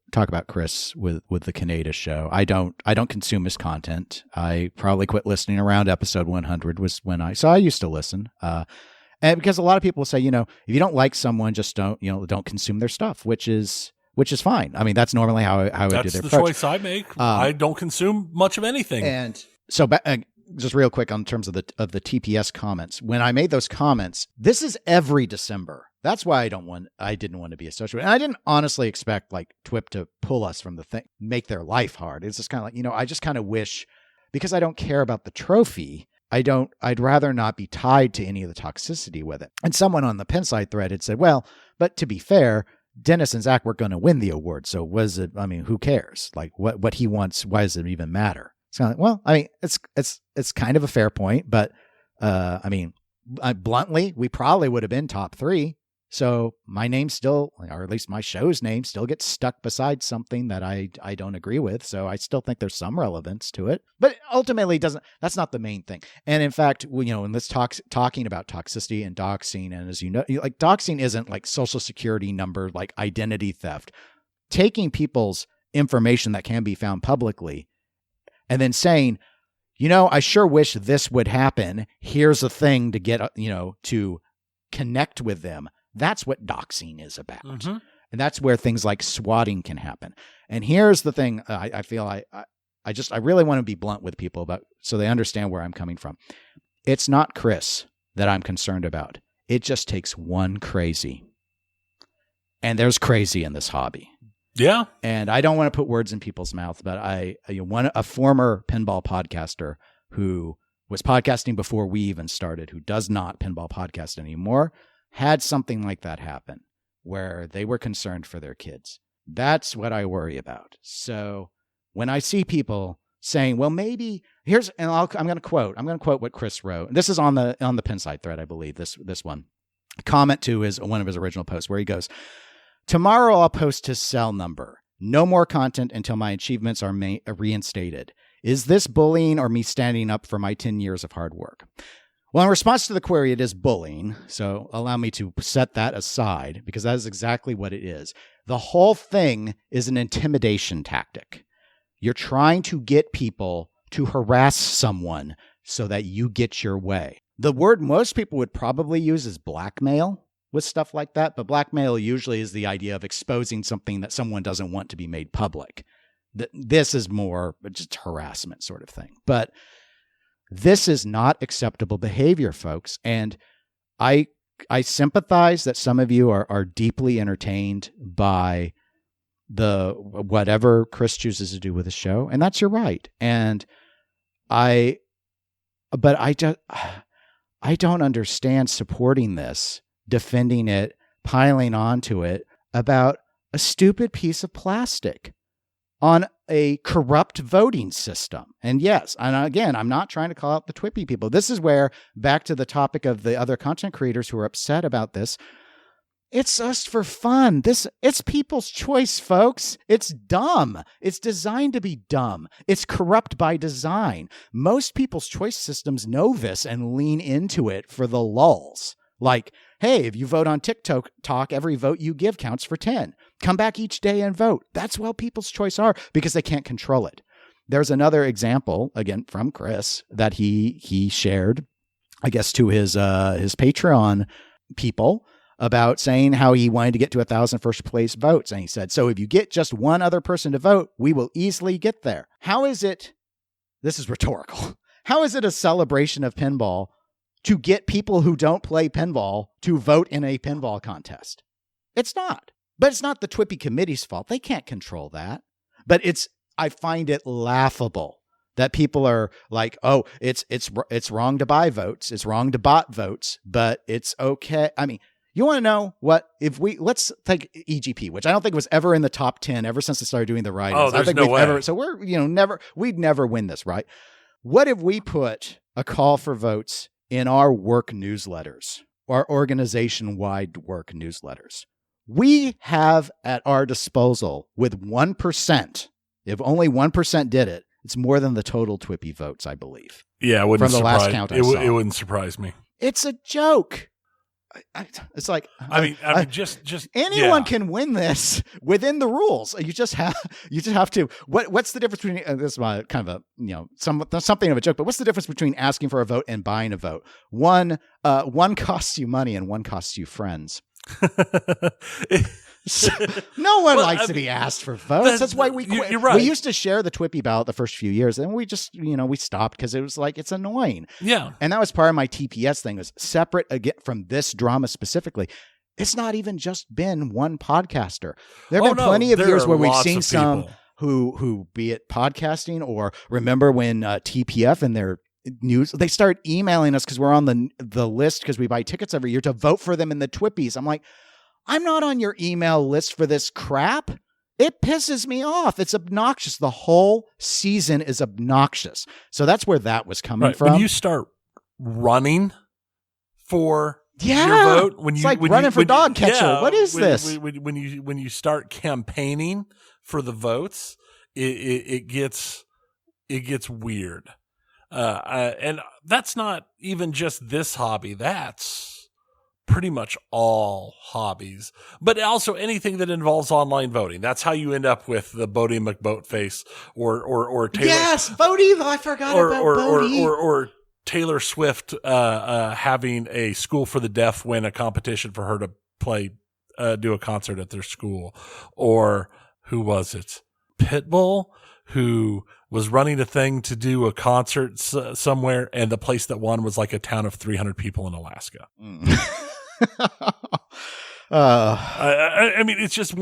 Chris with the Canada show. I don't consume his content. I probably quit listening around episode 100 was when I used to listen. And because a lot of people say, if you don't like someone, just don't consume their stuff, which is fine. I mean, that's normally how I do their approach. That's the choice I make. I don't consume much of anything. And so just real quick on terms of the TPS comments, when I made those comments, this is every December. That's why I didn't want to be associated. And I didn't honestly expect like TWIP to pull us from the thing, make their life hard. It's just kind of like, I just kind of wish, because I don't care about the trophy, I'd rather not be tied to any of the toxicity with it. And someone on the Pinside thread had said, well, but to be fair, Dennis and Zach were going to win the award. So who cares? Like what he wants, why does it even matter? It's kind of like, well, I mean, it's kind of a fair point, but bluntly, we probably would have been top 3. So my name still, or at least my show's name still gets stuck beside something that I don't agree with. So I still think there's some relevance to it, but ultimately that's not the main thing. And in fact, in this talking about toxicity and doxing, and as you know, like doxing isn't like social security number, like identity theft, taking people's information that can be found publicly and then saying, I sure wish this would happen. Here's a thing to get, to connect with them. That's what doxing is about. Mm-hmm. And that's where things like swatting can happen. And here's the thing. I feel I really want to be blunt with people so they understand where I'm coming from. It's not Chris that I'm concerned about. It just takes one crazy. And there's crazy in this hobby. Yeah. And I don't want to put words in people's mouths, but a former pinball podcaster who was podcasting before we even started, who does not pinball podcast anymore, had something like that happen where they were concerned for their kids. That's what I worry about. So when I see people saying, well, maybe I'm going to quote what Chris wrote. This is on the Pinside thread, I believe, this one. Comment to one of his original posts where he goes, tomorrow I'll post his cell number. No more content until my achievements are reinstated. Is this bullying or me standing up for my 10 years of hard work? Well, in response to the query, it is bullying. So allow me to set that aside because that is exactly what it is. The whole thing is an intimidation tactic. You're trying to get people to harass someone so that you get your way. The word most people would probably use is blackmail with stuff like that. But blackmail usually is the idea of exposing something that someone doesn't want to be made public. This is more just harassment sort of thing. But this is not acceptable behavior, folks. And I sympathize that some of you are deeply entertained by the whatever Chris chooses to do with the show, and that's your right. And I don't understand supporting this, defending it, piling onto it about a stupid piece of plastic on a corrupt voting system. And yes, and again, I'm not trying to call out the TWIPY people. This is where, back to the topic of the other content creators who are upset about this, it's just for fun. It's people's choice, folks. It's dumb. It's designed to be dumb. It's corrupt by design. Most people's choice systems know this and lean into it for the lulz. Like, hey, if you vote on TikTok, every vote you give counts for 10. Come back each day and vote. That's what people's choice are because they can't control it. There's another example, again, from Chris that he shared, I guess, to his Patreon people about saying how he wanted to get to 1,000 first place votes. And he said, so if you get just one other person to vote, we will easily get there. How is it, this is rhetorical, how is it a celebration of pinball to get people who don't play pinball to vote in a pinball contest? It's not. But it's not the TWIPY committee's fault. They can't control that. But I find it laughable that people are like, oh, it's wrong to buy votes. It's wrong to bot votes, but it's okay. I mean, you want to know what, let's take EGP, which I don't think was ever in the top 10 ever since I started doing the writings. Oh, there's no way. So we're, we'd never win this, right? What if we put a call for votes in our work newsletters, our organization-wide work newsletters? We have at our disposal with 1%, if only 1% did it, it's more than the total TWIPY votes, I believe. Yeah, it wouldn't from the last count I saw. It wouldn't surprise me. It's a joke. It's like just anyone can win this within the rules. You just have to. What's the difference between this is my kind of a something of a joke, but what's the difference between asking for a vote and buying a vote? One costs you money and one costs you friends. No one likes to be asked for votes. That's why we quit. You're right. We used to share the TWIPY ballot the first few years, and we just we stopped because it was like it's annoying. Yeah, and that was part of my TPS thing, was separate again from this drama specifically. It's not even just been one podcaster. There have been plenty of years where we've seen some who be it podcasting or remember when TPF and their news, they start emailing us because we're on the list because we buy tickets every year to vote for them in the TWIPYs. I'm like, I'm not on your email list for this crap. It pisses me off. It's obnoxious. The whole season is obnoxious. So that's where that was coming from. When you start running for Yeah, your vote. When it's like running for dog catcher. Yeah, what is this? When you start campaigning for the votes, it gets weird. And that's not even just this hobby. That's pretty much all hobbies, but also anything that involves online voting. That's how you end up with the Bodie McBoatface or Taylor. Yes, Bodie. I forgot about Bodie. Or Taylor Swift having a School for the Deaf win a competition for her to do a concert at their school. Or who was it? Pitbull, who was running a thing to do a concert somewhere, and the place that won was like a town of 300 people in Alaska. I mean, it's just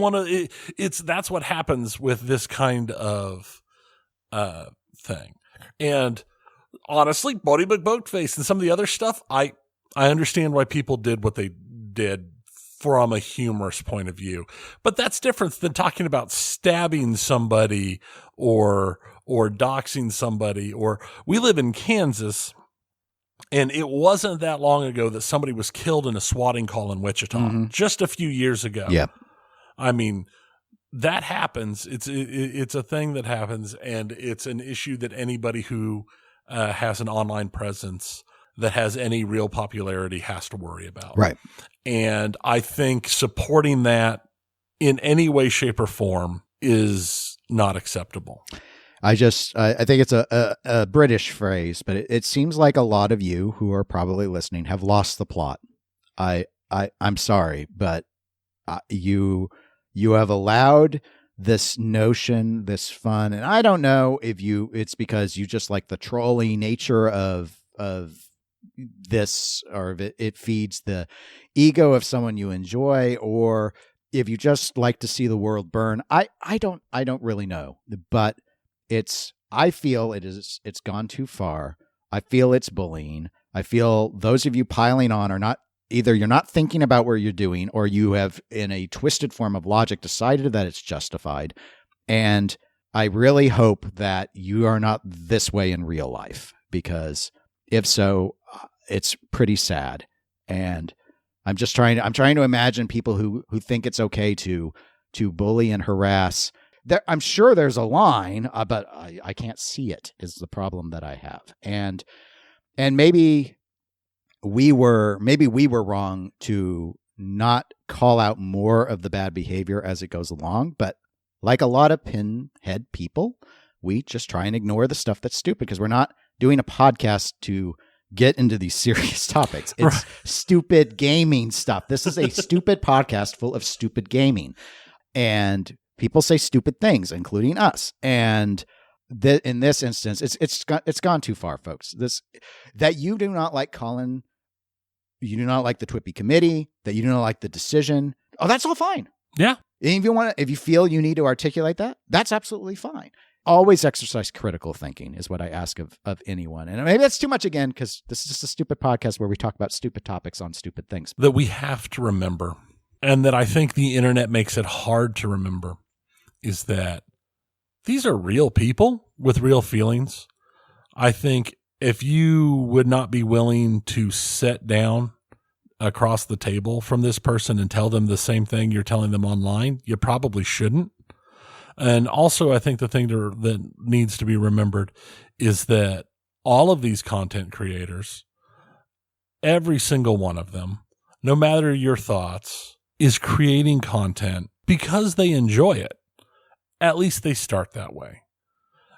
that's what happens with this kind of thing. And honestly, Bodie McBoatface and some of the other stuff, I understand why people did what they did from a humorous point of view, but that's different than talking about stabbing somebody or doxing somebody. Or we live in Kansas, and it wasn't that long ago that somebody was killed in a swatting call in Wichita, just a few years ago. Yeah. I mean, that happens. It's a thing that happens, and it's an issue that anybody who has an online presence that has any real popularity has to worry about. Right. And I think supporting that in any way, shape, or form is not acceptable. I think it's a British phrase, but it seems like a lot of you who are probably listening have lost the plot. I'm sorry, but you have allowed this notion, this fun, and I don't know if it's because you just like the trolly nature of this, or if it feeds the ego of someone you enjoy, or if you just like to see the world burn. I don't really know, but I feel it's gone too far. I feel it's bullying. I feel those of you piling on are not, either you're not thinking about what you're doing, or you have, in a twisted form of logic, decided that it's justified. And I really hope that you are not this way in real life, because if so, it's pretty sad. And I'm trying to imagine people who think it's okay to bully and harass. I'm sure there's a line, but I can't see it, is the problem that I have. And maybe we were wrong to not call out more of the bad behavior as it goes along. But like a lot of pinhead people, we just try and ignore the stuff that's stupid, because we're not doing a podcast to get into these serious topics. It's right. Stupid gaming stuff. This is a stupid podcast full of stupid gaming. And people say stupid things, including us. And in this instance, it's gone too far, folks. That you do not like Colin, you do not like the TWIPY committee, that you do not like the decision. Oh, that's all fine. Yeah. And if you feel you need to articulate that, that's absolutely fine. Always exercise critical thinking is what I ask of anyone. And maybe that's too much again, because this is just a stupid podcast where we talk about stupid topics on stupid things. That we have to remember, and that I think the internet makes it hard to remember, is that these are real people with real feelings. I think if you would not be willing to sit down across the table from this person and tell them the same thing you're telling them online, you probably shouldn't. And also, I think the thing that needs to be remembered is that all of these content creators, every single one of them, no matter your thoughts, is creating content because they enjoy it. At least they start that way.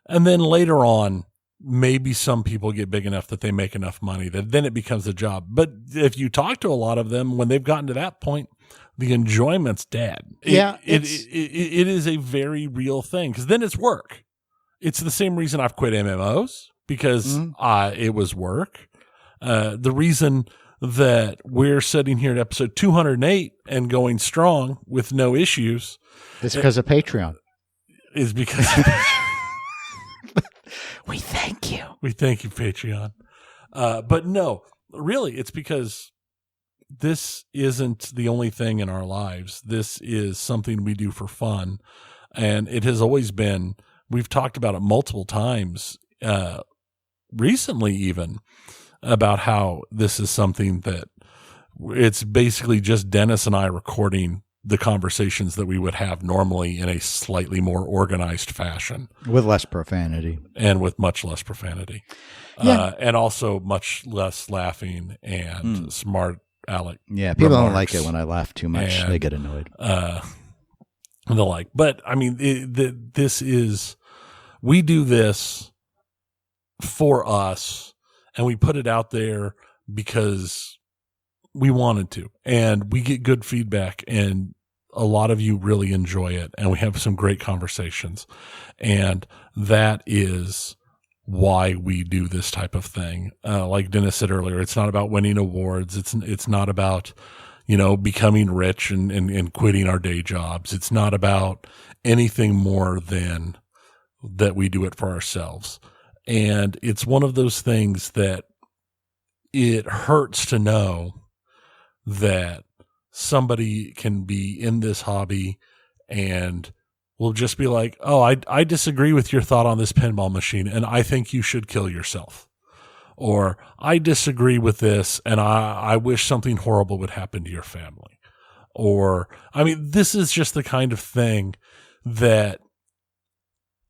And then later on, maybe some people get big enough that they make enough money that then it becomes a job. But if you talk to a lot of them, when they've gotten to that point, the enjoyment's dead. It is a very real thing, because then it's work. It's the same reason I've quit MMOs, because it was work. The reason that we're sitting here at episode 208 and going strong with no issues is because of Patreon. Is because we thank you. We thank you, Patreon. But no, really, it's because this isn't the only thing in our lives. This is something we do for fun. And it has always been, we've talked about it multiple times, recently even, about how this is something that it's basically just Dennis and I recording the conversations that we would have normally in a slightly more organized fashion. With less profanity. And with much less profanity. Yeah. And also much less laughing and smart Alec. Yeah, people remarks. don't like it when I laugh too much. And, they get annoyed. And the like. But, I mean, we do this for us, and we put it out there because we wanted to, and we get good feedback, and a lot of you really enjoy it, and we have some great conversations, and that is why we do this type of thing. Like Dennis said earlier, it's not about winning awards. It's not about, becoming rich and quitting our day jobs. It's not about anything more than that we do it for ourselves. And it's one of those things that it hurts to know that somebody can be in this hobby and will just be like, oh, I disagree with your thought on this pinball machine, and I think you should kill yourself. Or I disagree with this, and I wish something horrible would happen to your family. Or, I mean, this is just the kind of thing that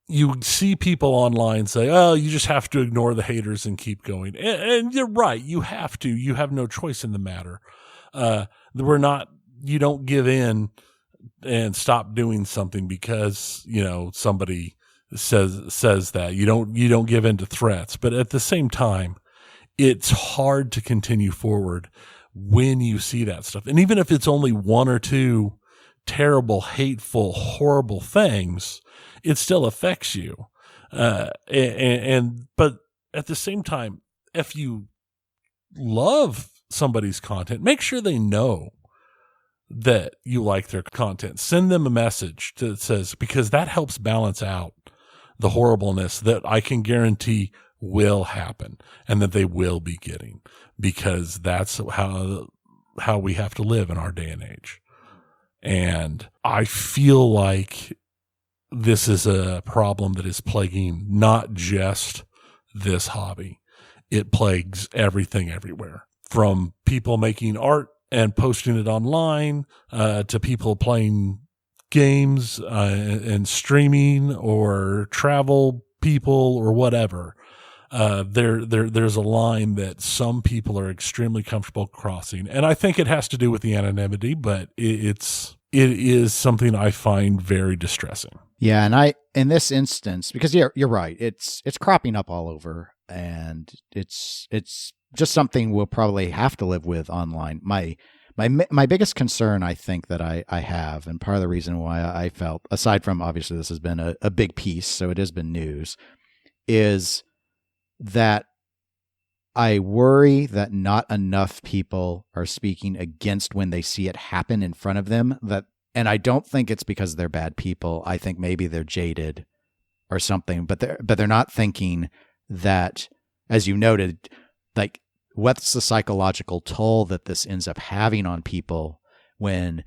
you see people online say, oh, you just have to ignore the haters and keep going. And you're right. You have to. You have no choice in the matter. You don't give in and stop doing something because, somebody says that. You don't give in to threats. But at the same time, it's hard to continue forward when you see that stuff. And even if it's only one or two terrible, hateful, horrible things, it still affects you. But at the same time, if you love somebody's content, make sure they know that you like their content. Send them a message that says, because that helps balance out the horribleness that I can guarantee will happen and that they will be getting, because that's how we have to live in our day and age. And I feel like this is a problem that is plaguing not just this hobby. It plagues everything everywhere, from people making art and posting it online, to people playing games and streaming, or travel people, or whatever. There's a line that some people are extremely comfortable crossing, and I think it has to do with the anonymity, but it is something I find very distressing. Yeah, and in this instance, because you're right, it's cropping up all over, and it's just something we'll probably have to live with online. My biggest concern, I think, that I have, and part of the reason why I felt, aside from obviously this has been a big piece, so it has been news, is that I worry that not enough people are speaking against when they see it happen in front of them. And I don't think it's because they're bad people. I think maybe they're jaded or something, but they're not thinking that, as you noted, like, what's the psychological toll that this ends up having on people when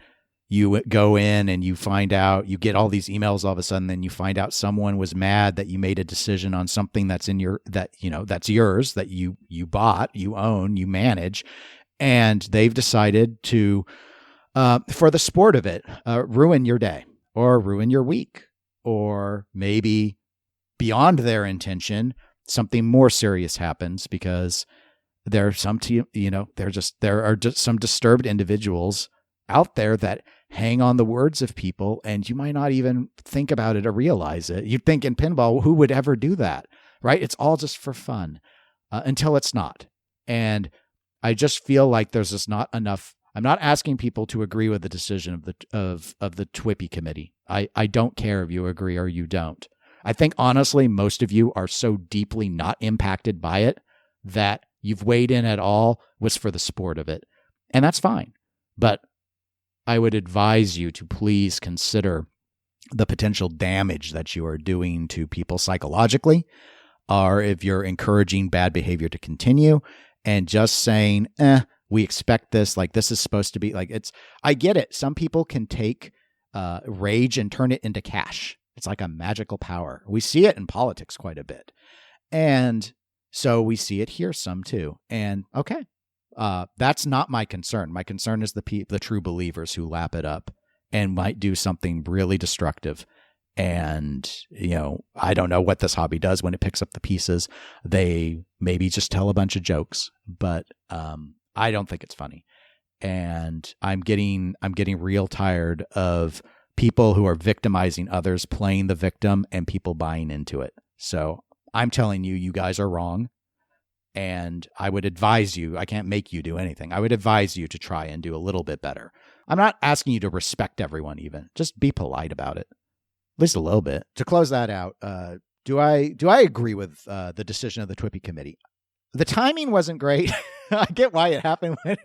you go in and you find out, you get all these emails all of a sudden, then you find out someone was mad that you made a decision on something that's that's yours, that you bought, you own, you manage, and they've decided to, for the sport of it, ruin your day or ruin your week, or maybe beyond their intention, something more serious happens because there are some, there are just some disturbed individuals out there that hang on the words of people, and you might not even think about it or realize it. You'd think in pinball, who would ever do that, right? It's all just for fun, until it's not. And I just feel like there's just not enough. I'm not asking people to agree with the decision of the TWIPY committee. I don't care if you agree or you don't. I think honestly, most of you are so deeply not impacted by it that you've weighed in at all was for the sport of it. And that's fine. But I would advise you to please consider the potential damage that you are doing to people psychologically, or if you're encouraging bad behavior to continue and just saying, we expect this, like this is supposed to be like, I get it. Some people can take rage and turn it into cash. It's like a magical power. We see it in politics quite a bit. And so we see it here some too. And okay, That's not my concern. My concern is the true believers who lap it up and might do something really destructive. And, I don't know what this hobby does when it picks up the pieces. They maybe just tell a bunch of jokes, but I don't think it's funny. And I'm getting real tired of people who are victimizing others, playing the victim, and people buying into it. So I'm telling you, you guys are wrong. And I would advise you, I can't make you do anything. I would advise you to try and do a little bit better. I'm not asking you to respect everyone even. Just be polite about it. At least a little bit. To close that out, do I agree with the decision of the TWIPY committee? The timing wasn't great. I get why it happened when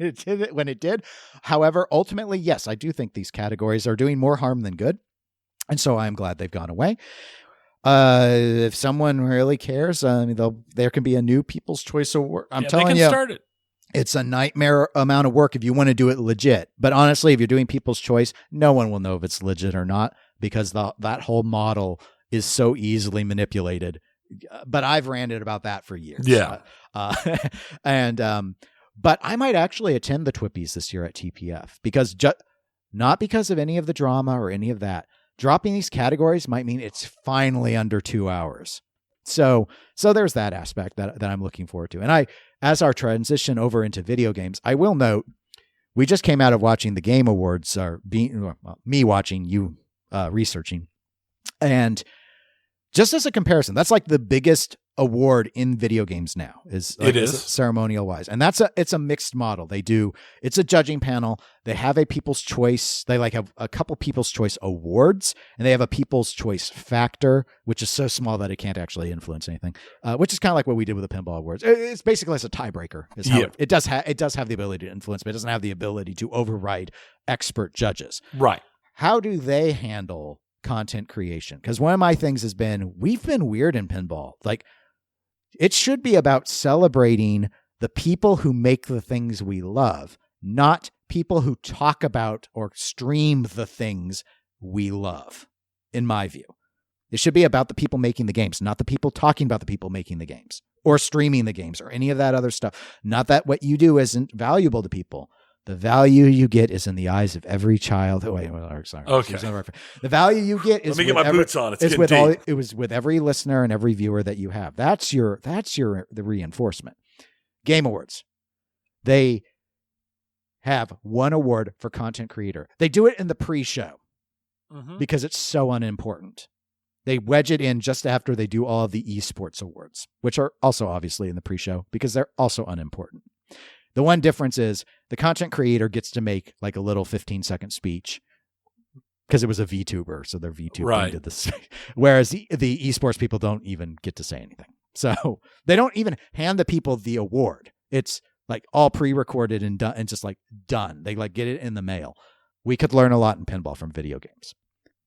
it did. However, ultimately, yes, I do think these categories are doing more harm than good. And so I'm glad they've gone away. If someone really cares, there can be a new People's Choice Award. I'm telling you, start it. It's a nightmare amount of work if you want to do it legit. But honestly, if you're doing People's Choice, no one will know if it's legit or not, because that whole model is so easily manipulated. But I've ranted about that for years. Yeah. But I might actually attend the TWIPYs this year at TPF because not because of any of the drama or any of that. Dropping these categories might mean it's finally under 2 hours. So there's that aspect that I'm looking forward to. And as our transition over into video games, I will note, we just came out of watching the Game Awards, me watching, you researching. And just as a comparison, that's like the biggest award in video games now. It is ceremonial wise. And it's a mixed model. It's a judging panel. They have a People's Choice. They have a couple People's Choice awards, and they have a People's Choice factor, which is so small that it can't actually influence anything, which is kind of like what we did with the Pinball Awards. It's basically as a tiebreaker. It does have the ability to influence, but it doesn't have the ability to override expert judges. Right. How do they handle content creation? Because one of my things has been, we've been weird in pinball. It should be about celebrating the people who make the things we love, not people who talk about or stream the things we love, in my view. It should be about the people making the games, not the people talking about the people making the games or streaming the games or any of that other stuff. Not that what you do isn't valuable to people. The value you get is in the eyes of every child. Oh, wait, sorry. Okay. The value you get is. Let me get my boots on. It was with every listener and every viewer that you have. That's the reinforcement. Game Awards. They have one award for content creator. They do it in the pre-show because it's so unimportant. They wedge it in just after they do all of the esports awards, which are also obviously in the pre-show because they're also unimportant. The one difference is the content creator gets to make like a little 15-second speech because it was a VTuber, so they're VTubing right. Did this. Whereas the esports people don't even get to say anything. So they don't even hand the people the award. It's like all pre-recorded and done, and just like done. They get it in the mail. We could learn a lot in pinball from video games.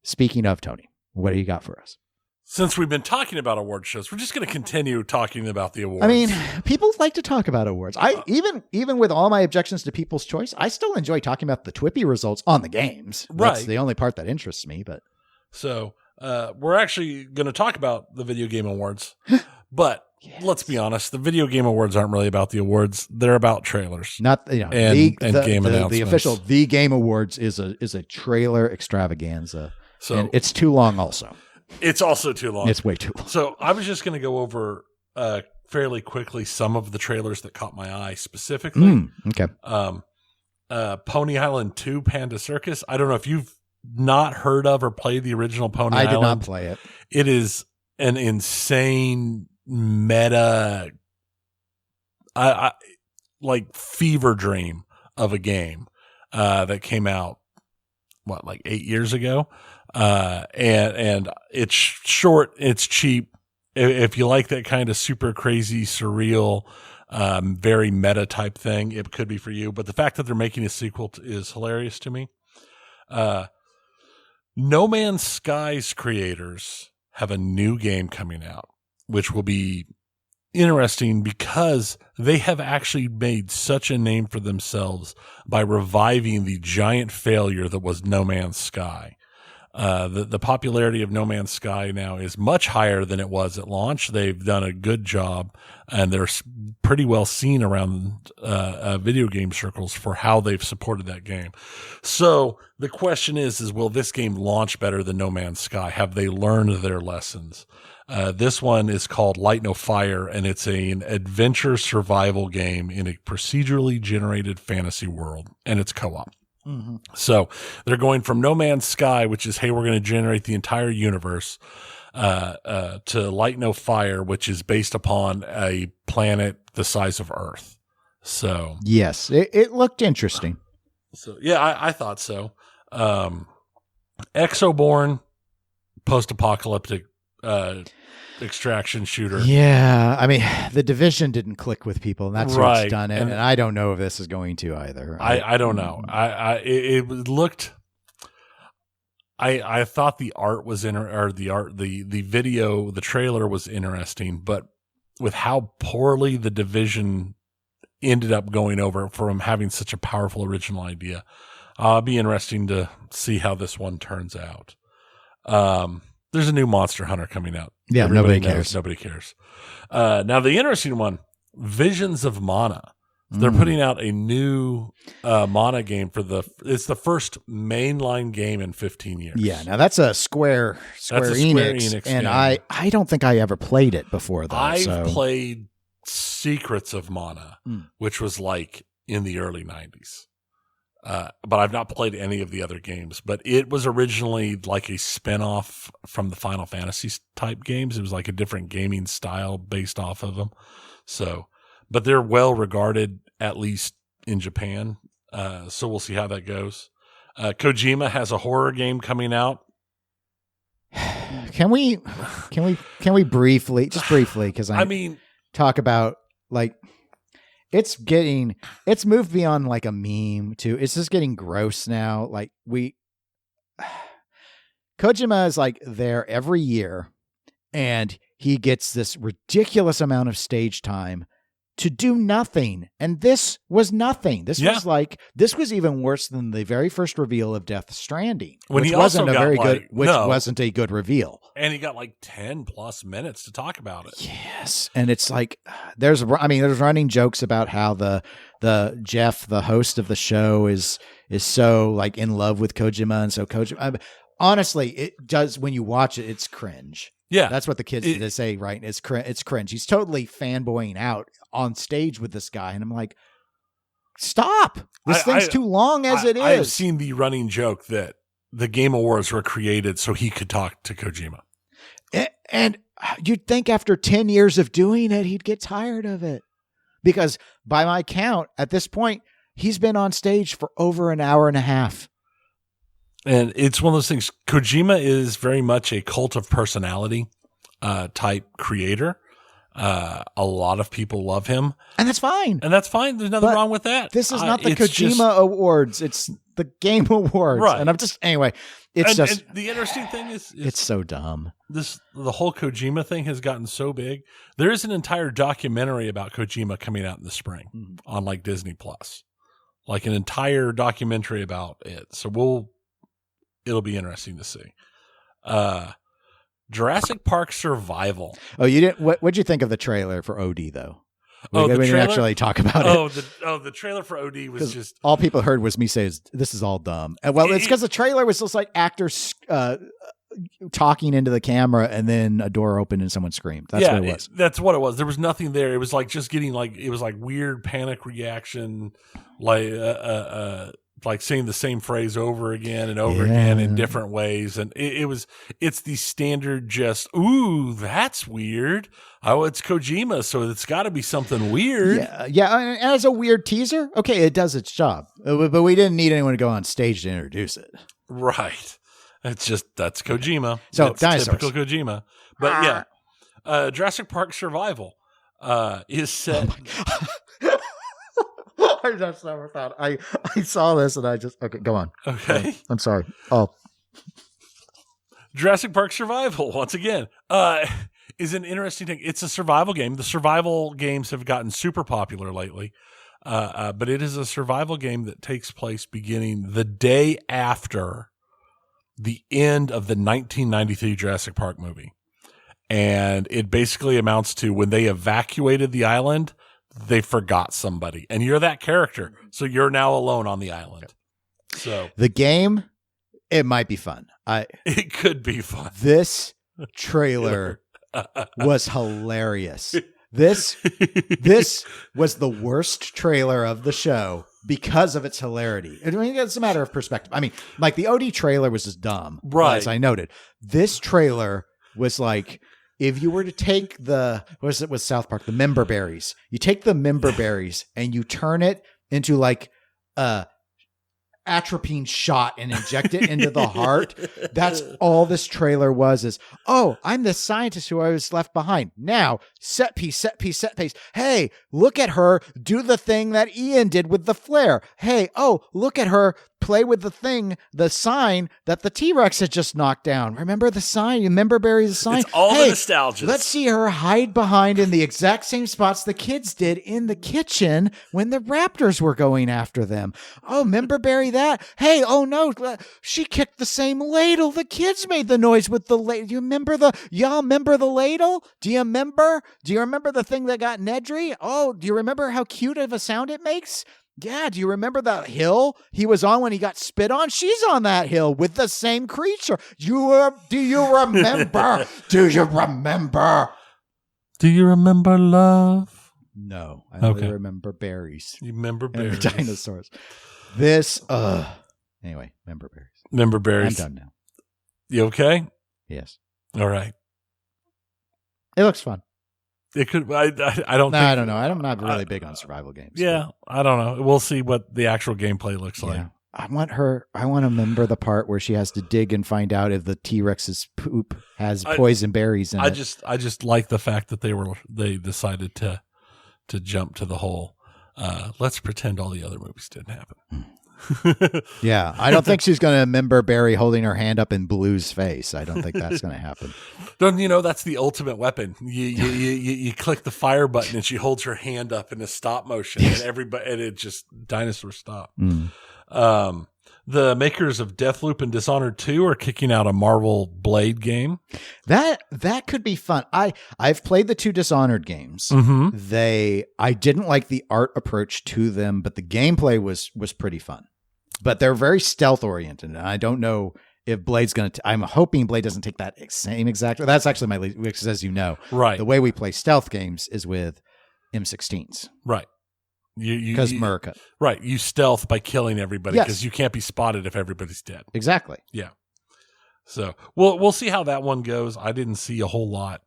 Speaking of, Tony, what do you got for us? Since we've been talking about award shows, we're just going to continue talking about the awards. I mean, people like to talk about awards. Even with all my objections to People's Choice, I still enjoy talking about the TWIPY results on the games. Right. That's the only part that interests me. But so we're actually going to talk about the video game awards. But let's be honest, the video game awards aren't really about the awards. They're about trailers. Not and game announcements. The official The Game Awards is a trailer extravaganza. So and it's too long also. It's also too long. It's way too long. So I was just going to go over fairly quickly some of the trailers that caught my eye specifically. Okay. Pony Island 2 Panda Circus. I don't know if you've not heard of or played the original Pony Island. I did not play it. It is an insane meta, like fever dream of a game that came out, 8 years ago? And it's short, it's cheap. If you like that kind of super crazy, surreal, very meta type thing, it could be for you. But the fact that they're making a sequel is hilarious to me. No Man's Sky's creators have a new game coming out, which will be interesting because they have actually made such a name for themselves by reviving the giant failure that was No Man's Sky. The popularity of No Man's Sky now is much higher than it was at launch. They've done a good job, and they're pretty well seen around video game circles for how they've supported that game. So the question is will this game launch better than No Man's Sky? Have they learned their lessons? This one is called Light No Fire, and it's an adventure survival game in a procedurally generated fantasy world, and it's co-op. Mm-hmm. So they're going from No Man's Sky, which is, hey, we're going to generate the entire universe, to Light No Fire, which is based upon a planet the size of Earth. So yes, it looked interesting. So yeah, I thought so. Exoborn, post-apocalyptic extraction shooter. Yeah, I mean, The Division didn't click with people, and that's Right. what's done it. And I don't know if this is going to either. I don't know. It looked. I thought the art was the video, the trailer was interesting, but with how poorly The Division ended up going over from having such a powerful original idea, it'll be interesting to see how this one turns out. There's a new Monster Hunter coming out. Yeah, Everybody nobody knows, cares. Nobody cares. Now the interesting one, Visions of Mana. They're putting out a new Mana game it's the first mainline game in 15 years. Yeah, now that's a Square Enix, and game. I don't think I ever played it before though. I've played Secrets of Mana, which was like in the early 90s. But I've not played any of the other games. But it was originally like a spinoff from the Final Fantasy type games. It was like a different gaming style based off of them. So, but they're well regarded, at least in Japan. So we'll see how that goes. Kojima has a horror game coming out. Can we briefly, because I mean, talk about like it's moved beyond like a meme to it's just getting gross now. Like Kojima is like there every year, and he gets this ridiculous amount of stage time to do nothing. And this was nothing. This was even worse than the very first reveal of Death Stranding, which wasn't a good reveal. And he got like 10 plus minutes to talk about it. Yes. And it's like, there's running jokes about how the Jeff, the host of the show is so like in love with Kojima. And so Kojima, honestly, it does, when you watch it, it's cringe. Yeah. That's what the kids they say, right? It's cringe. He's totally fanboying out on stage with this guy. And I'm like, stop. This thing's too long as it is. I've seen the running joke that the Game Awards were created so he could talk to Kojima. And you'd think after 10 years of doing it, he'd get tired of it. Because by my count, at this point, he's been on stage for over an hour and a half. And it's one of those things. Kojima is very much a cult of personality type creator. A lot of people love him. And that's fine. There's nothing wrong with that. This is not the Kojima Awards. It's the Game Awards. Right. And and the interesting thing is it's so dumb. The whole Kojima thing has gotten so big. There is an entire documentary about Kojima coming out in the spring on like Disney Plus. Like an entire documentary about it. So it'll be interesting to see. Jurassic Park Survival. Oh, you didn't? What'd you think of the trailer for OD though? We didn't actually talk about it. The trailer for OD was just all people heard was me say, "This is all dumb." And it's because the trailer was just like actors talking into the camera, and then a door opened and someone screamed. That's what it was. That's what it was. There was nothing there. It was like just getting it was like weird panic reaction, like saying the same phrase over again and over again in different ways. And it's the standard just, ooh, that's weird. Oh, it's Kojima, so it's got to be something weird. Yeah. And as a weird teaser, okay, it does its job. But we didn't need anyone to go on stage to introduce it. Right. It's just, that's Kojima. So that's dinosaurs. typical Kojima. But Jurassic Park Survival is set... I just never thought. I saw this and okay, go on. Okay. I'm sorry. Oh. Jurassic Park Survival, once again, is an interesting thing. It's a survival game. The survival games have gotten super popular lately, but it is a survival game that takes place beginning the day after the end of the 1993 Jurassic Park movie. And it basically amounts to when they evacuated the island, they forgot somebody. And you're that character. So you're now alone on the island. So the game, it might be fun. It could be fun. This trailer was hilarious. This was the worst trailer of the show because of its hilarity. I mean, it's a matter of perspective. I mean, like the OD trailer was just dumb, right? As I noted, this trailer was like if you were to take with South Park, the member berries. You take the member berries and you turn it into like atropine shot and inject it into the heart. That's all this trailer was is, oh, I'm the scientist who I was left behind. Now, set piece. Hey, look at her do the thing that Ian did with the flare. Hey, oh, look at her play with the sign that the T-Rex had just knocked down. Remember the sign? You remember Barry's sign? It's all the nostalgia. Let's see her hide behind in the exact same spots the kids did in the kitchen when the raptors were going after them. Oh, remember Barry that? Hey, oh no, she kicked the same ladle. The kids made the noise with the ladle. Y'all remember the ladle? Do you remember the thing that got Nedry? Oh, do you remember how cute of a sound it makes? Yeah, do you remember the hill he was on when he got spit on? She's on that hill with the same creature. Do you remember? Do you remember? Do you remember love? No, I only remember berries. You remember berries? And dinosaurs. This, anyway, member berries. Member berries. I'm done now. You okay? Yes. All right. It looks fun. It could. I don't. I don't know. I'm not really big on survival games. Yeah, I don't know. We'll see what the actual gameplay looks like. I want to remember the part where she has to dig and find out if the T-Rex's poop has poison berries in it. I just like the fact that they decided to jump to the whole. Let's pretend all the other movies didn't happen. Yeah, I don't think she's going to remember Barry holding her hand up in Blue's face. I don't think that's going to happen. Don't that's the ultimate weapon. You click the fire button and she holds her hand up in a stop motion, and it just dinosaurs stop. The makers of Deathloop and Dishonored 2 are kicking out a Marvel Blade game. That could be fun. I've played the 2 Dishonored games. Mm-hmm. I didn't like the art approach to them, but the gameplay was pretty fun. But they're very stealth oriented, and I don't know if Blade's going to. I'm hoping Blade doesn't take that same exact. That's actually my least, because as you know, right, the way we play stealth games is with M16s, right. Because America. Right. You stealth by killing everybody because you can't be spotted if everybody's dead. Exactly. Yeah. So we'll see how that one goes. I didn't see a whole lot.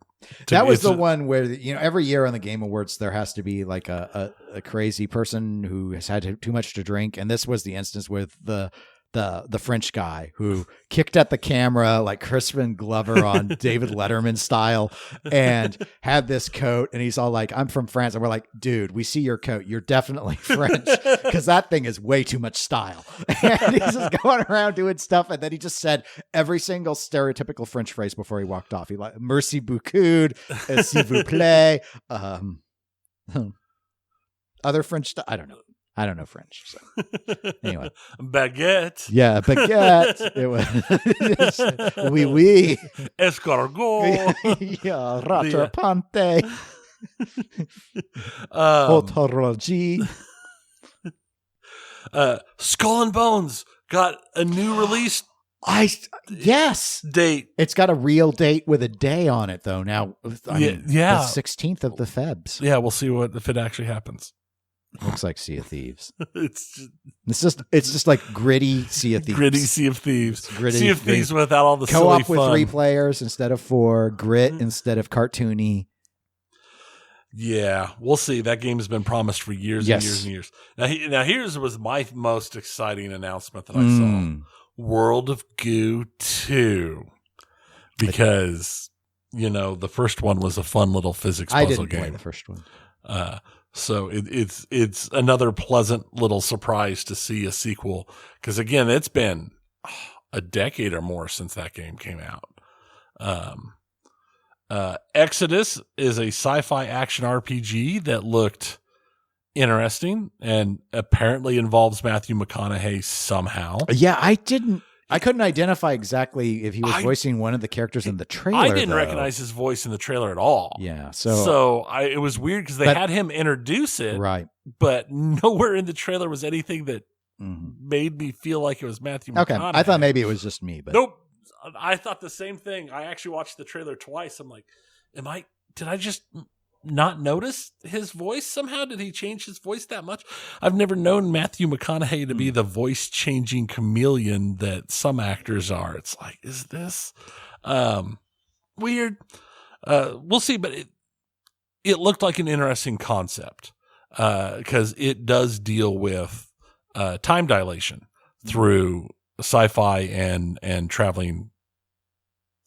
That was the one where, every year on the Game Awards, there has to be like a crazy person who has had too much to drink. And this was the instance with the French guy who kicked at the camera like Crispin Glover on David Letterman style and had this coat. And he's all like, I'm from France. And we're like, dude, we see your coat. You're definitely French because that thing is way too much style. And he's just going around doing stuff. And then he just said every single stereotypical French phrase before he walked off. He like, merci beaucoup, s'il vous plaît. Other French stuff. I don't know. I don't know French. So anyway. Baguette. Yeah, baguette. It was oui, oui. Escargot. Yeah, rattrapante. Autology. Skull and Bones got a new release. Yes. Date. It's got a real date with a day on it, though. Now, the 16th of the Febs. Yeah, we'll see if it actually happens. Looks like Sea of Thieves. It's just like gritty Sea of Thieves. Gritty Sea of Thieves. Sea of Thieves without all the co-op silly with fun. 3 players instead of 4. Grit instead of cartoony. Yeah, we'll see. That game has been promised for years and years and years. Now here's was my most exciting announcement that I saw: World of Goo 2, because the first one was a fun little physics puzzle game. I didn't play the first one. So it's another pleasant little surprise to see a sequel, because again, it's been a decade or more since that game came out. Exodus is a sci-fi action RPG that looked interesting and apparently involves Matthew McConaughey somehow. Yeah, I didn't. I couldn't identify exactly if he was voicing one of the characters in the trailer. I didn't recognize his voice in the trailer at all. Yeah. It was weird because they had him introduce it. Right. But nowhere in the trailer was anything that made me feel like it was Matthew McConaughey. Okay. I thought maybe it was just me, but nope. I thought the same thing. I actually watched the trailer twice. I'm like, did I just not notice his voice somehow? Did he change his voice that much? I've never known Matthew McConaughey to be the voice changing chameleon that some actors are. It's like, is this weird? We'll see, but it looked like an interesting concept because it does deal with time dilation through sci-fi and traveling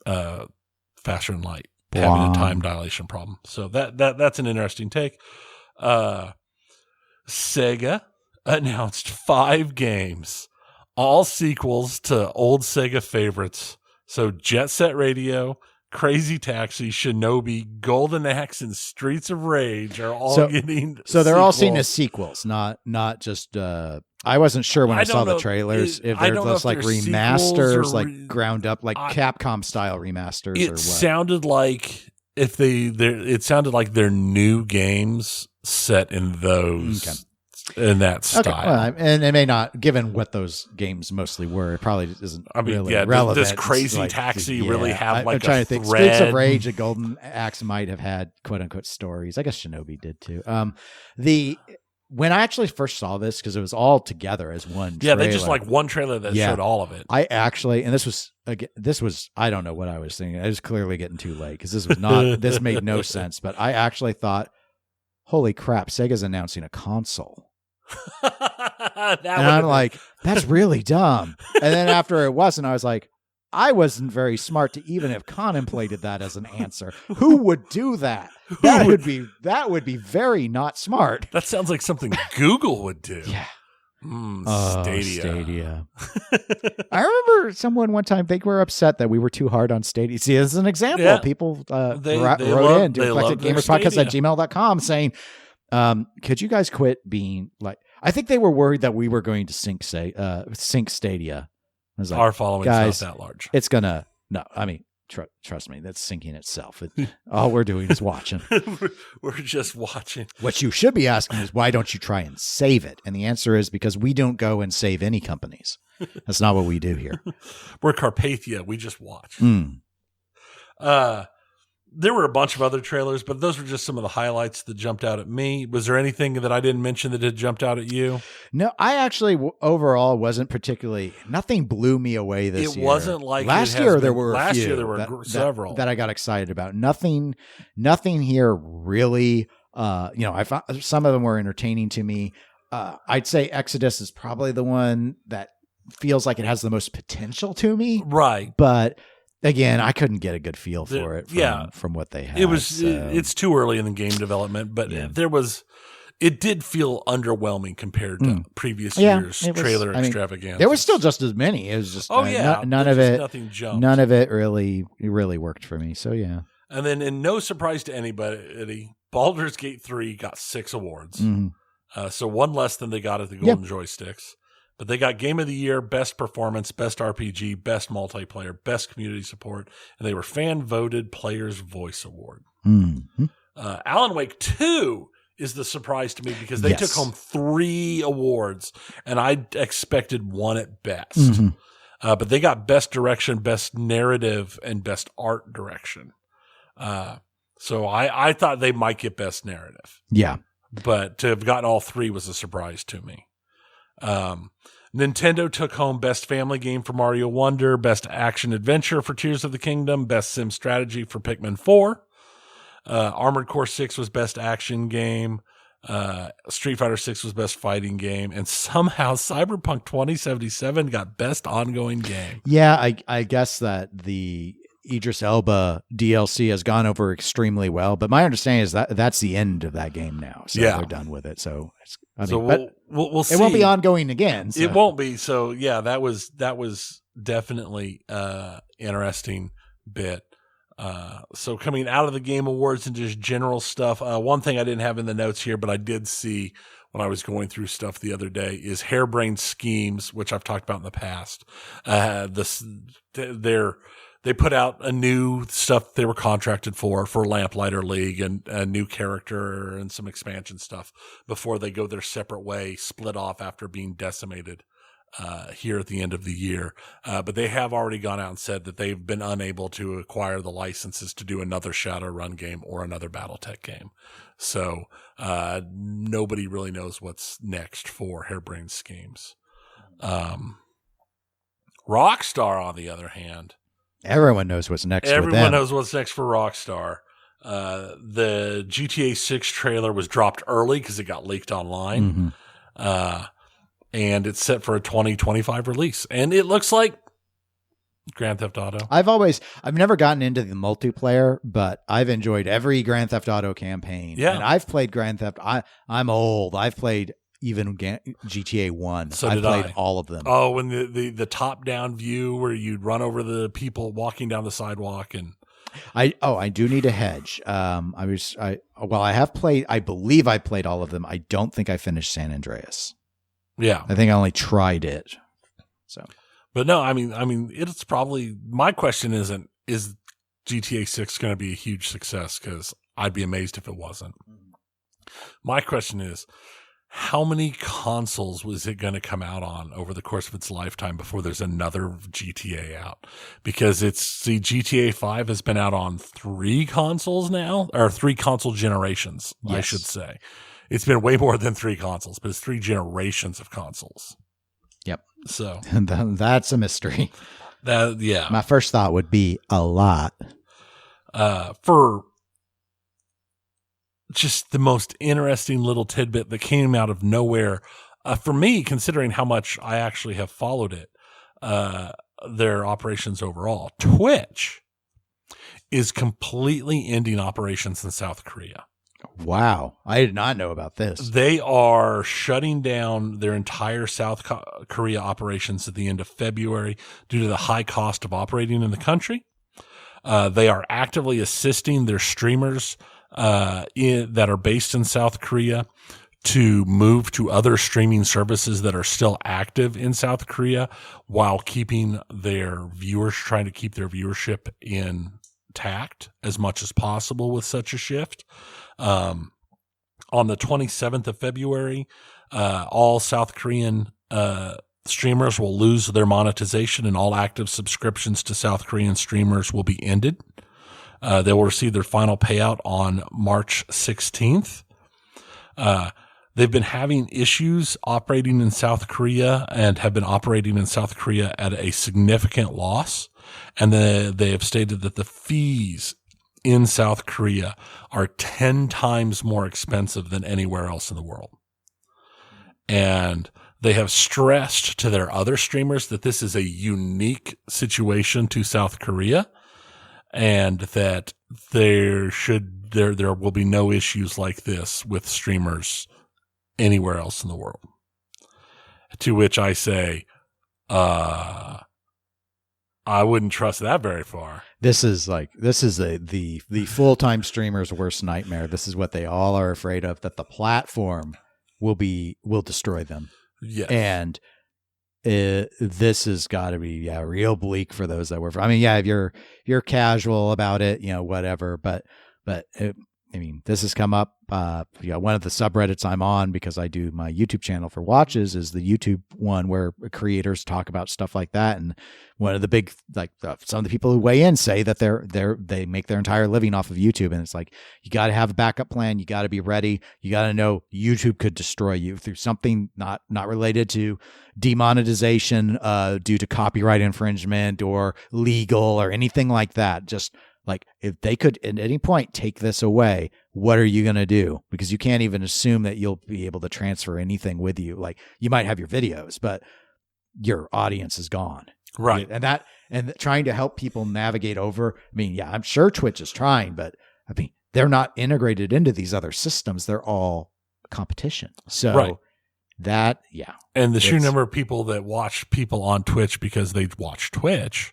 faster than light. Having a time dilation problem. So that's an interesting take. Sega announced 5 games, all sequels to old Sega favorites. So Jet Set Radio, Crazy Taxi, Shinobi, Golden Axe, and Streets of Rage are all getting So they're all seen as sequels, not just I wasn't sure when I saw the trailers if they're just like remasters, like ground up, like Capcom style remasters. Or what? Sounded like it sounded like they're new games set in those in that style. Okay. Well, and it may not, given what those games mostly were, it probably isn't really relevant. Does Crazy Taxi really have I'm trying to think. Streets of Rage and Golden Axe might have had quote unquote stories. I guess Shinobi did too. When I actually first saw this, because it was all together as one trailer. They just like one trailer that showed all of it. I actually, and this was, I don't know what I was thinking. I was clearly getting too late because this made no sense. But I actually thought, holy crap, Sega's announcing a console. And I'm like, that's really dumb. And then after it wasn't, I was like, I wasn't very smart to even have contemplated that as an answer. Who would do that? That would be very not smart. That sounds like something Google would do. Yeah. Stadia. I remember someone one time, they were upset that we were too hard on Stadia. See, as an example, people wrote in to eclecticgamerspodcast@gmail.com saying, could you guys quit being like, I think they were worried that we were going to sink Stadia. Like, our following's guys, not that large. It's gonna trust me, that's sinking itself. All we're doing is watching. We're just watching. What you should be asking is, why don't you try and save it? And the answer is because we don't go and save any companies. That's not what we do here. We're Carpathia. We just watch. There were a bunch of other trailers, but those were just some of the highlights that jumped out at me. Was there anything that I didn't mention that had jumped out at you? No, I actually overall wasn't particularly. Nothing blew me away this year. It wasn't like last year. There were last year there were several that I got excited about. Nothing here really. I found some of them were entertaining to me. I'd say Exodus is probably the one that feels like it has the most potential to me. Right, but. Again, I couldn't get a good feel for it from what they had. It's too early in the game development, but it did feel underwhelming compared to previous years' trailer extravaganza. There was still just as many. It was just none of it. Nothing jumped. None of it really worked for me. So yeah. And then, in no surprise to anybody, Baldur's Gate 3 got 6 awards. So one less than they got at the Golden Joysticks. But they got Game of the Year, Best Performance, Best RPG, Best Multiplayer, Best Community Support, and they were Fan-Voted Player's Voice Award. Alan Wake 2 is the surprise to me because they took home 3 awards, and I expected 1 at best. But they got Best Direction, Best Narrative, and Best Art Direction. So I thought they might get Best Narrative. Yeah. But to have gotten all 3 was a surprise to me. Nintendo took home Best Family Game for Mario Wonder, Best Action Adventure for Tears of the Kingdom, Best Sim Strategy for Pikmin 4. Armored Core 6 was Best Action Game. Street Fighter 6 was Best Fighting Game. And somehow Cyberpunk 2077 got Best Ongoing Game. Yeah, I guess that the Idris Elba DLC has gone over extremely well, but my understanding is that that's the end of that game now. So they're done with it. So we'll see. It won't be ongoing again. So. It won't be. So yeah, that was definitely interesting bit. So coming out of the Game Awards and just general stuff, one thing I didn't have in the notes here, but I did see when I was going through stuff the other day is Harebrained Schemes, which I've talked about in the past. They put out a new stuff they were contracted for Lamplighter League and a new character and some expansion stuff before they go their separate way, split off after being decimated here at the end of the year. But they have already gone out and said that they've been unable to acquire the licenses to do another Shadowrun game or another Battletech game. So nobody really knows what's next for Harebrained Schemes. Rockstar, on the other hand, everyone knows what's next. Everyone knows what's next for Rockstar. The GTA 6 trailer was dropped early because it got leaked online. And it's set for a 2025 release. And it looks like Grand Theft Auto. I've never gotten into the multiplayer, but I've enjoyed every Grand Theft Auto campaign. Yeah. And I've played Grand Theft. I'm old. I've played even GTA 1. So I played all of them. Oh, and the top-down view where you'd run over the people walking down the sidewalk. And I do need a hedge. I have played, I believe I played all of them. I don't think I finished San Andreas. Yeah. I think I only tried it. So, but no, I mean, it's probably, my question is GTA 6 going to be a huge success? Because I'd be amazed if it wasn't. My question is, how many consoles was it going to come out on over the course of its lifetime before there's another GTA out? Because GTA 5 has been out on 3 consoles now, or 3 console generations, yes. I should say. It's been way more than 3 consoles, but it's 3 generations of consoles. Yep. So that's a mystery. Yeah. My first thought would be a lot. For just the most interesting little tidbit that came out of nowhere, for me, considering how much I actually have followed it, their operations overall, Twitch is completely ending operations in South Korea. Wow. I did not know about this. They are shutting down their entire South Korea operations at the end of February due to the high cost of operating in the country. They are actively assisting their streamers that are based in South Korea to move to other streaming services that are still active in South Korea while keeping their viewers, trying to keep their viewership intact as much as possible with such a shift. On the 27th of February, all South Korean streamers will lose their monetization and all active subscriptions to South Korean streamers will be ended. They will receive their final payout on March 16th. They've been having issues operating in South Korea and have been operating in South Korea at a significant loss. And they have stated that the fees in South Korea are 10 times more expensive than anywhere else in the world. And they have stressed to their other streamers that this is a unique situation to South Korea and that there will be no issues like this with streamers anywhere else in the world. To which I say, I wouldn't trust that very far. This is the full-time streamer's worst nightmare. This is what they all are afraid of, that the platform will destroy them. Yes. And this has got to be real bleak for those that were. I mean, if you're casual about it, whatever. But this has come up. One of the subreddits I'm on, because I do my YouTube channel for watches, is the YouTube one where creators talk about stuff like that. And one of the big, some of the people who weigh in say that they make their entire living off of YouTube. And it's like, you got to have a backup plan. You got to be ready. You got to know YouTube could destroy you through something not related to demonetization, due to copyright infringement or legal or anything like that. Just like, if they could at any point take this away, what are you going to do? Because you can't even assume that you'll be able to transfer anything with you. Like, you might have your videos, but your audience is gone. Right. And trying to help people navigate over. I mean, I'm sure Twitch is trying, but they're not integrated into these other systems. They're all competition. So right. And the sheer number of people that watch people on Twitch because they watch Twitch.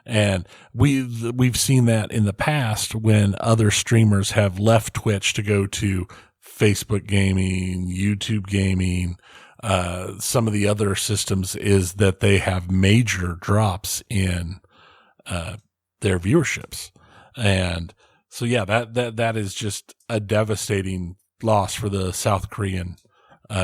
And we've seen that in the past when other streamers have left Twitch to go to Facebook gaming, YouTube gaming, some of the other systems is that they have major drops in their viewerships. And so, yeah, that is just a devastating loss for the South Korean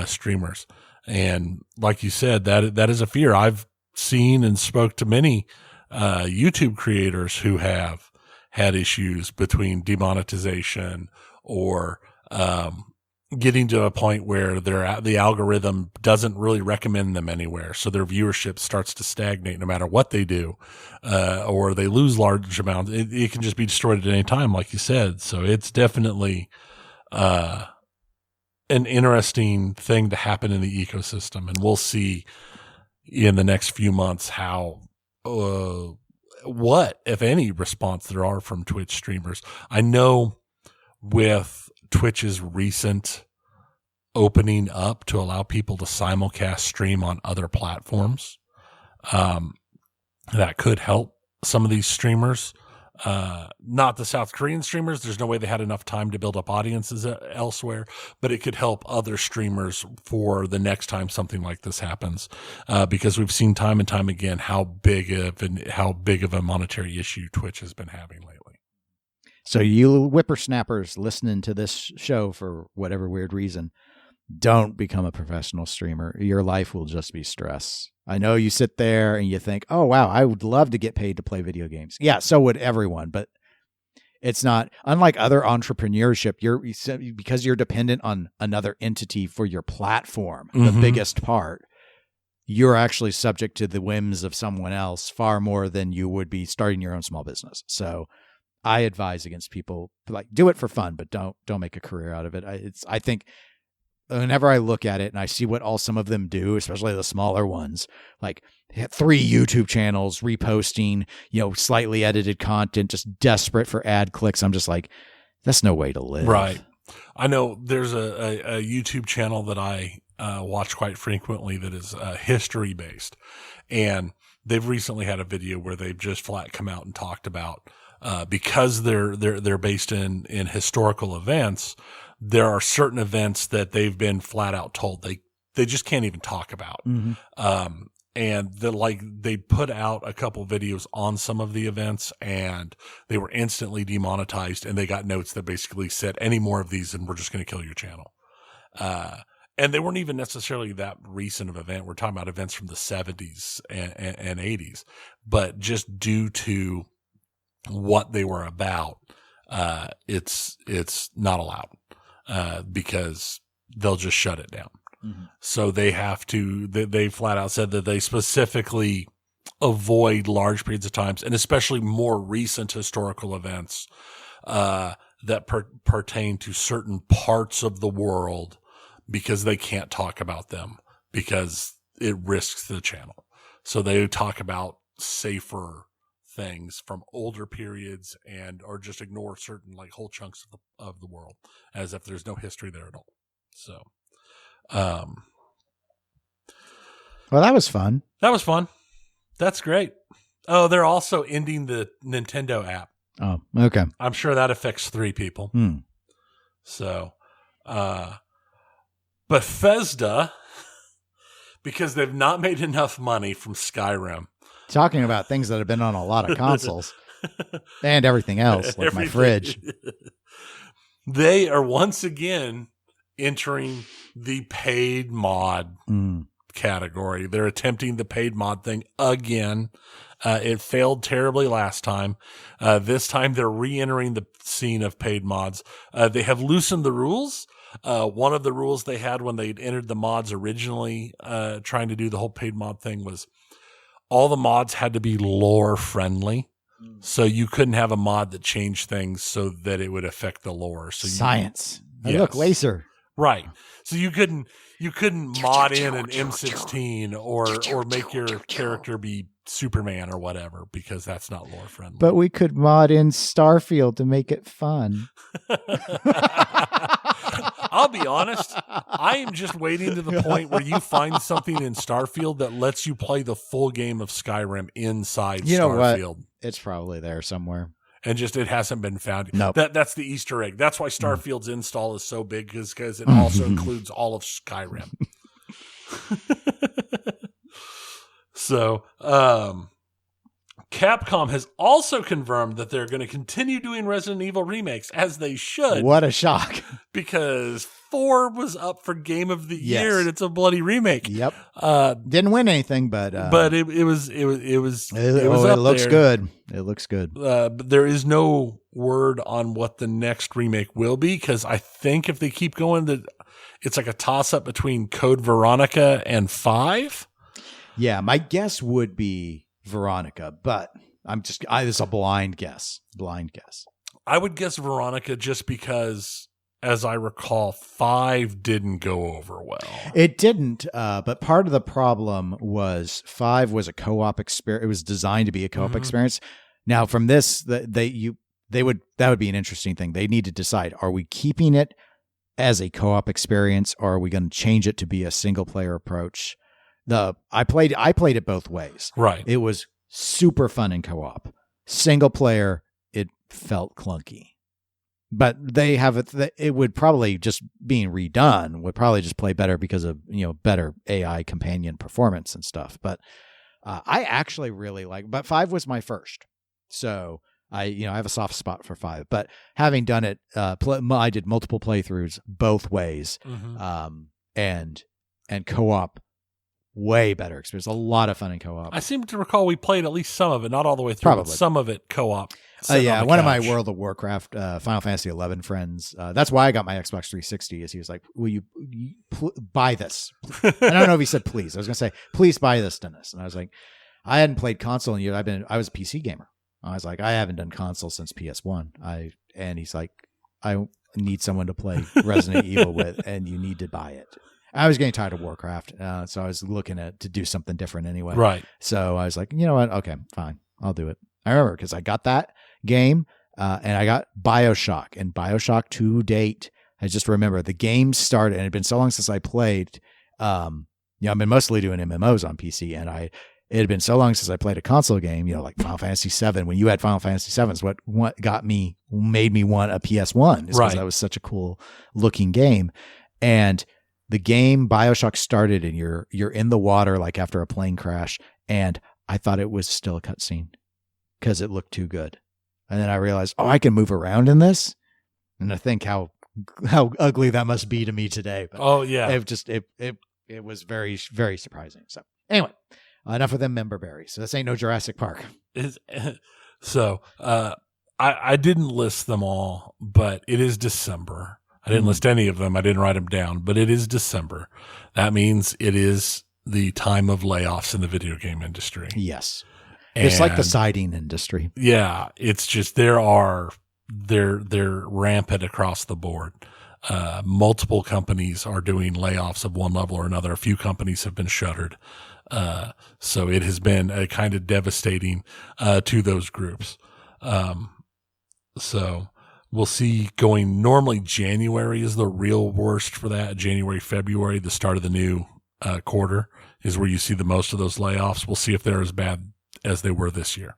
streamers. And like you said, that is a fear. I've seen and spoke to many YouTube creators who have had issues between demonetization or getting to a point where the algorithm doesn't really recommend them anywhere. So their viewership starts to stagnate no matter what they do, or they lose large amounts. It can just be destroyed at any time, like you said. So it's definitely an interesting thing to happen in the ecosystem. And we'll see in the next few months how, what, if any, response there are from Twitch streamers. I know with Twitch's recent opening up to allow people to simulcast stream on other platforms, that could help some of these streamers. Not the South Korean streamers. There's no way they had enough time to build up audiences elsewhere, but it could help other streamers for the next time something like this happens. Because we've seen time and time again how big of a monetary issue Twitch has been having lately. So you whippersnappers listening to this show for whatever weird reason, don't become a professional streamer. Your life will just be stress. I know you sit there and you think, oh, wow, I would love to get paid to play video games. Yeah, so would everyone. But it's not, unlike other entrepreneurship, because you're dependent on another entity for your platform, the biggest part, you're actually subject to the whims of someone else far more than you would be starting your own small business. So I advise against people, like, do it for fun, but don't make a career out of it. I think whenever I look at it and I see what some of them do, especially the smaller ones, like 3 YouTube channels, reposting, slightly edited content, just desperate for ad clicks. I'm just like, that's no way to live. Right. I know there's a YouTube channel that I watch quite frequently that is history based, and they've recently had a video where they've just flat come out and talked about, because they're based in historical events, there are certain events that they've been flat out told they just can't even talk about. And they put out a couple videos on some of the events and they were instantly demonetized, and they got notes that basically said, any more of these and we're just going to kill your channel. And they weren't even necessarily that recent of event. We're talking about events from the 70s and 80s, but just due to what they were about, it's not allowed, because they'll just shut it down. So they flat out said that they specifically avoid large periods of times, and especially more recent historical events, that pertain to certain parts of the world, because they can't talk about them because it risks the channel. So they talk about safer things from older periods or just ignore certain whole chunks of the world as if there's no history there at all. So, well, that was fun. That's great. Oh, they're also ending the Nintendo app. Oh, okay. I'm sure that affects 3 people. So, Bethesda, because they've not made enough money from Skyrim. Talking about things that have been on a lot of consoles and everything else, like my fridge. They are once again entering the paid mod category. They're attempting the paid mod thing again. It failed terribly last time. This time they're re-entering the scene of paid mods. They have loosened the rules. One of the rules they had when they'd entered the mods originally, trying to do the whole paid mod thing, was all the mods had to be lore friendly. So you couldn't have a mod that changed things so that it would affect the lore. So science. Yes. Look, laser. Right. So you couldn't mod in an M16 or make your character be Superman or whatever, because that's not lore friendly. But we could mod in Starfield to make it fun. I'll be honest, I am just waiting to the point where you find something in Starfield that lets you play the full game of Skyrim inside Starfield. What? It's probably there somewhere. and just it hasn't been found. Nope. That's the Easter egg. That's why Starfield's install is so big, because it also includes all of Skyrim. So, Capcom has also confirmed that they're going to continue doing Resident Evil remakes, as they should. What a shock. Because 4 was up for Game of the Year, and it's a bloody remake. Yep. Didn't win anything, but it was it up looks there. good. It looks good. But there is no word on what the next remake will be, because I think if they keep going, it's like a toss-up between Code Veronica and 5. Yeah, my guess would be Veronica, but this is a blind guess. I would guess Veronica just because, as I recall, 5 didn't go over well. It didn't, but part of the problem was 5 was a co-op experience. It was designed to be a co-op experience. Now, from this, that would be an interesting thing. They need to decide: are we keeping it as a co-op experience, or are we going to change it to be a single player approach? I played it both ways. Right. It was super fun in co-op. Single player, it felt clunky. But they have it would probably just being redone would probably just play better because of, better AI companion performance and stuff. But I actually really but 5 was my first. So I have a soft spot for 5, but having done it, I did multiple playthroughs both ways. And co-op, way better experience. A lot of fun in co-op. I seem to recall we played at least some of it, not all the way through, but some of it co-op. Yeah, one of my World of Warcraft, Final Fantasy 11 friends. That's why I got my Xbox 360. Is he was like, "Will you buy this?" I don't know if he said please. I was gonna say, "Please buy this, Dennis." And I was like, I hadn't played console in years. I was a PC gamer. I was like, I haven't done console since PS1. And he's like, I need someone to play Resident Evil with, and you need to buy it. I was getting tired of Warcraft, so I was looking to do something different anyway. Right. So I was like, you know what? Okay, fine. I'll do it. I remember because I got that game, and I got BioShock. And BioShock to date, I just remember the game started, and it had been so long since I played. I've been mostly doing MMOs on PC, and it had been so long since I played a console game, like Final Fantasy VII. When you had Final Fantasy VII, is what made me want a PS1. Because that was such a cool looking game. And the game BioShock started, and you're in the water like after a plane crash, and I thought it was still a cutscene because it looked too good. And then I realized, I can move around in this, and I think how ugly that must be to me today. But it was very, very surprising. So anyway, enough of them member berries. So this ain't no Jurassic Park. So I didn't list them all, but it is December. I didn't list any of them. I didn't write them down, but it is December. That means it is the time of layoffs in the video game industry. Yes. It's like the siding industry. Yeah. It's just, they're rampant across the board. Multiple companies are doing layoffs of one level or another. A few companies have been shuttered. So it has been a kind of devastating, to those groups. So we'll see going, normally January is the real worst for that. January, February, the start of the new quarter is where you see the most of those layoffs. We'll see if they're as bad as they were this year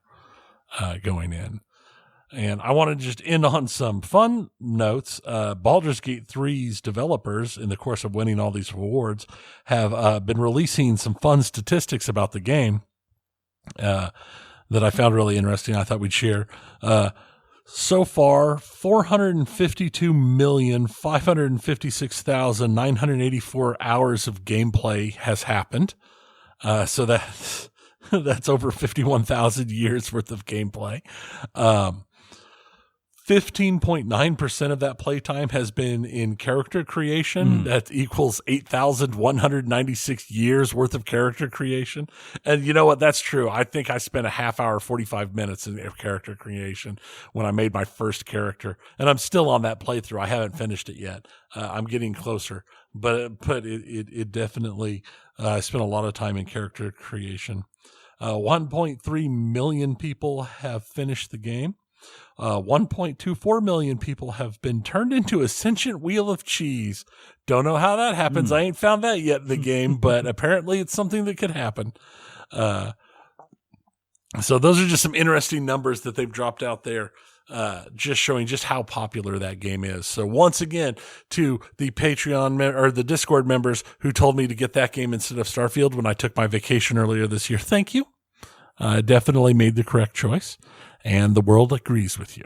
going in. And I want to just end on some fun notes. Baldur's Gate 3's developers, in the course of winning all these awards, have been releasing some fun statistics about the game that I found really interesting. I thought we'd share. So far, 452,556,984 hours of gameplay has happened. So that's over 51,000 years worth of gameplay. 15.9% of that playtime has been in character creation. That equals 8,196 years worth of character creation. And you know what? That's true. I think I spent a half hour, 45 minutes in character creation when I made my first character. And I'm still on that playthrough. I haven't finished it yet. I'm getting closer. But it definitely, I spent a lot of time in character creation. 1.3 million people have finished the game. 1.24 million people have been turned into a sentient wheel of cheese. Don't know how that happens. I ain't found that yet in the game, but apparently it's something that could happen. So those are just some interesting numbers that they've dropped out there. just showing just how popular that game is. So once again, to the Patreon or the Discord members who told me to get that game instead of Starfield when I took my vacation earlier this year, thank you. Definitely made the correct choice, and the world agrees with you.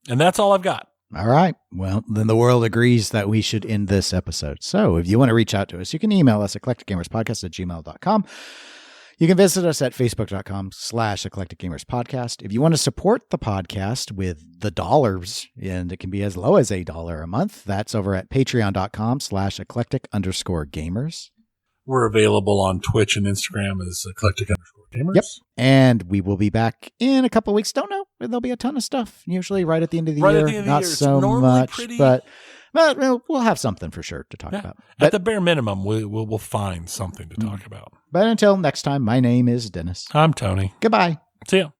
And that's all I've got. All right. Well, then the world agrees that we should end this episode. So if you want to reach out to us, you can email us at eclecticgamerspodcast@gmail.com. You can visit us at facebook.com/eclecticgamerspodcast. If you want to support the podcast with the dollars, and it can be as low as $1 a month, that's over at patreon.com/eclectic_gamers. We're available on Twitch and Instagram as eclectic_gamers. Yep. And we will be back in a couple of weeks. Don't know. There'll be a ton of stuff, usually right at the end of the year. Not so much, but we'll have something for sure to talk about. But, at the bare minimum, we'll find something to talk about. But until next time, my name is Dennis. I'm Tony. Goodbye. See ya.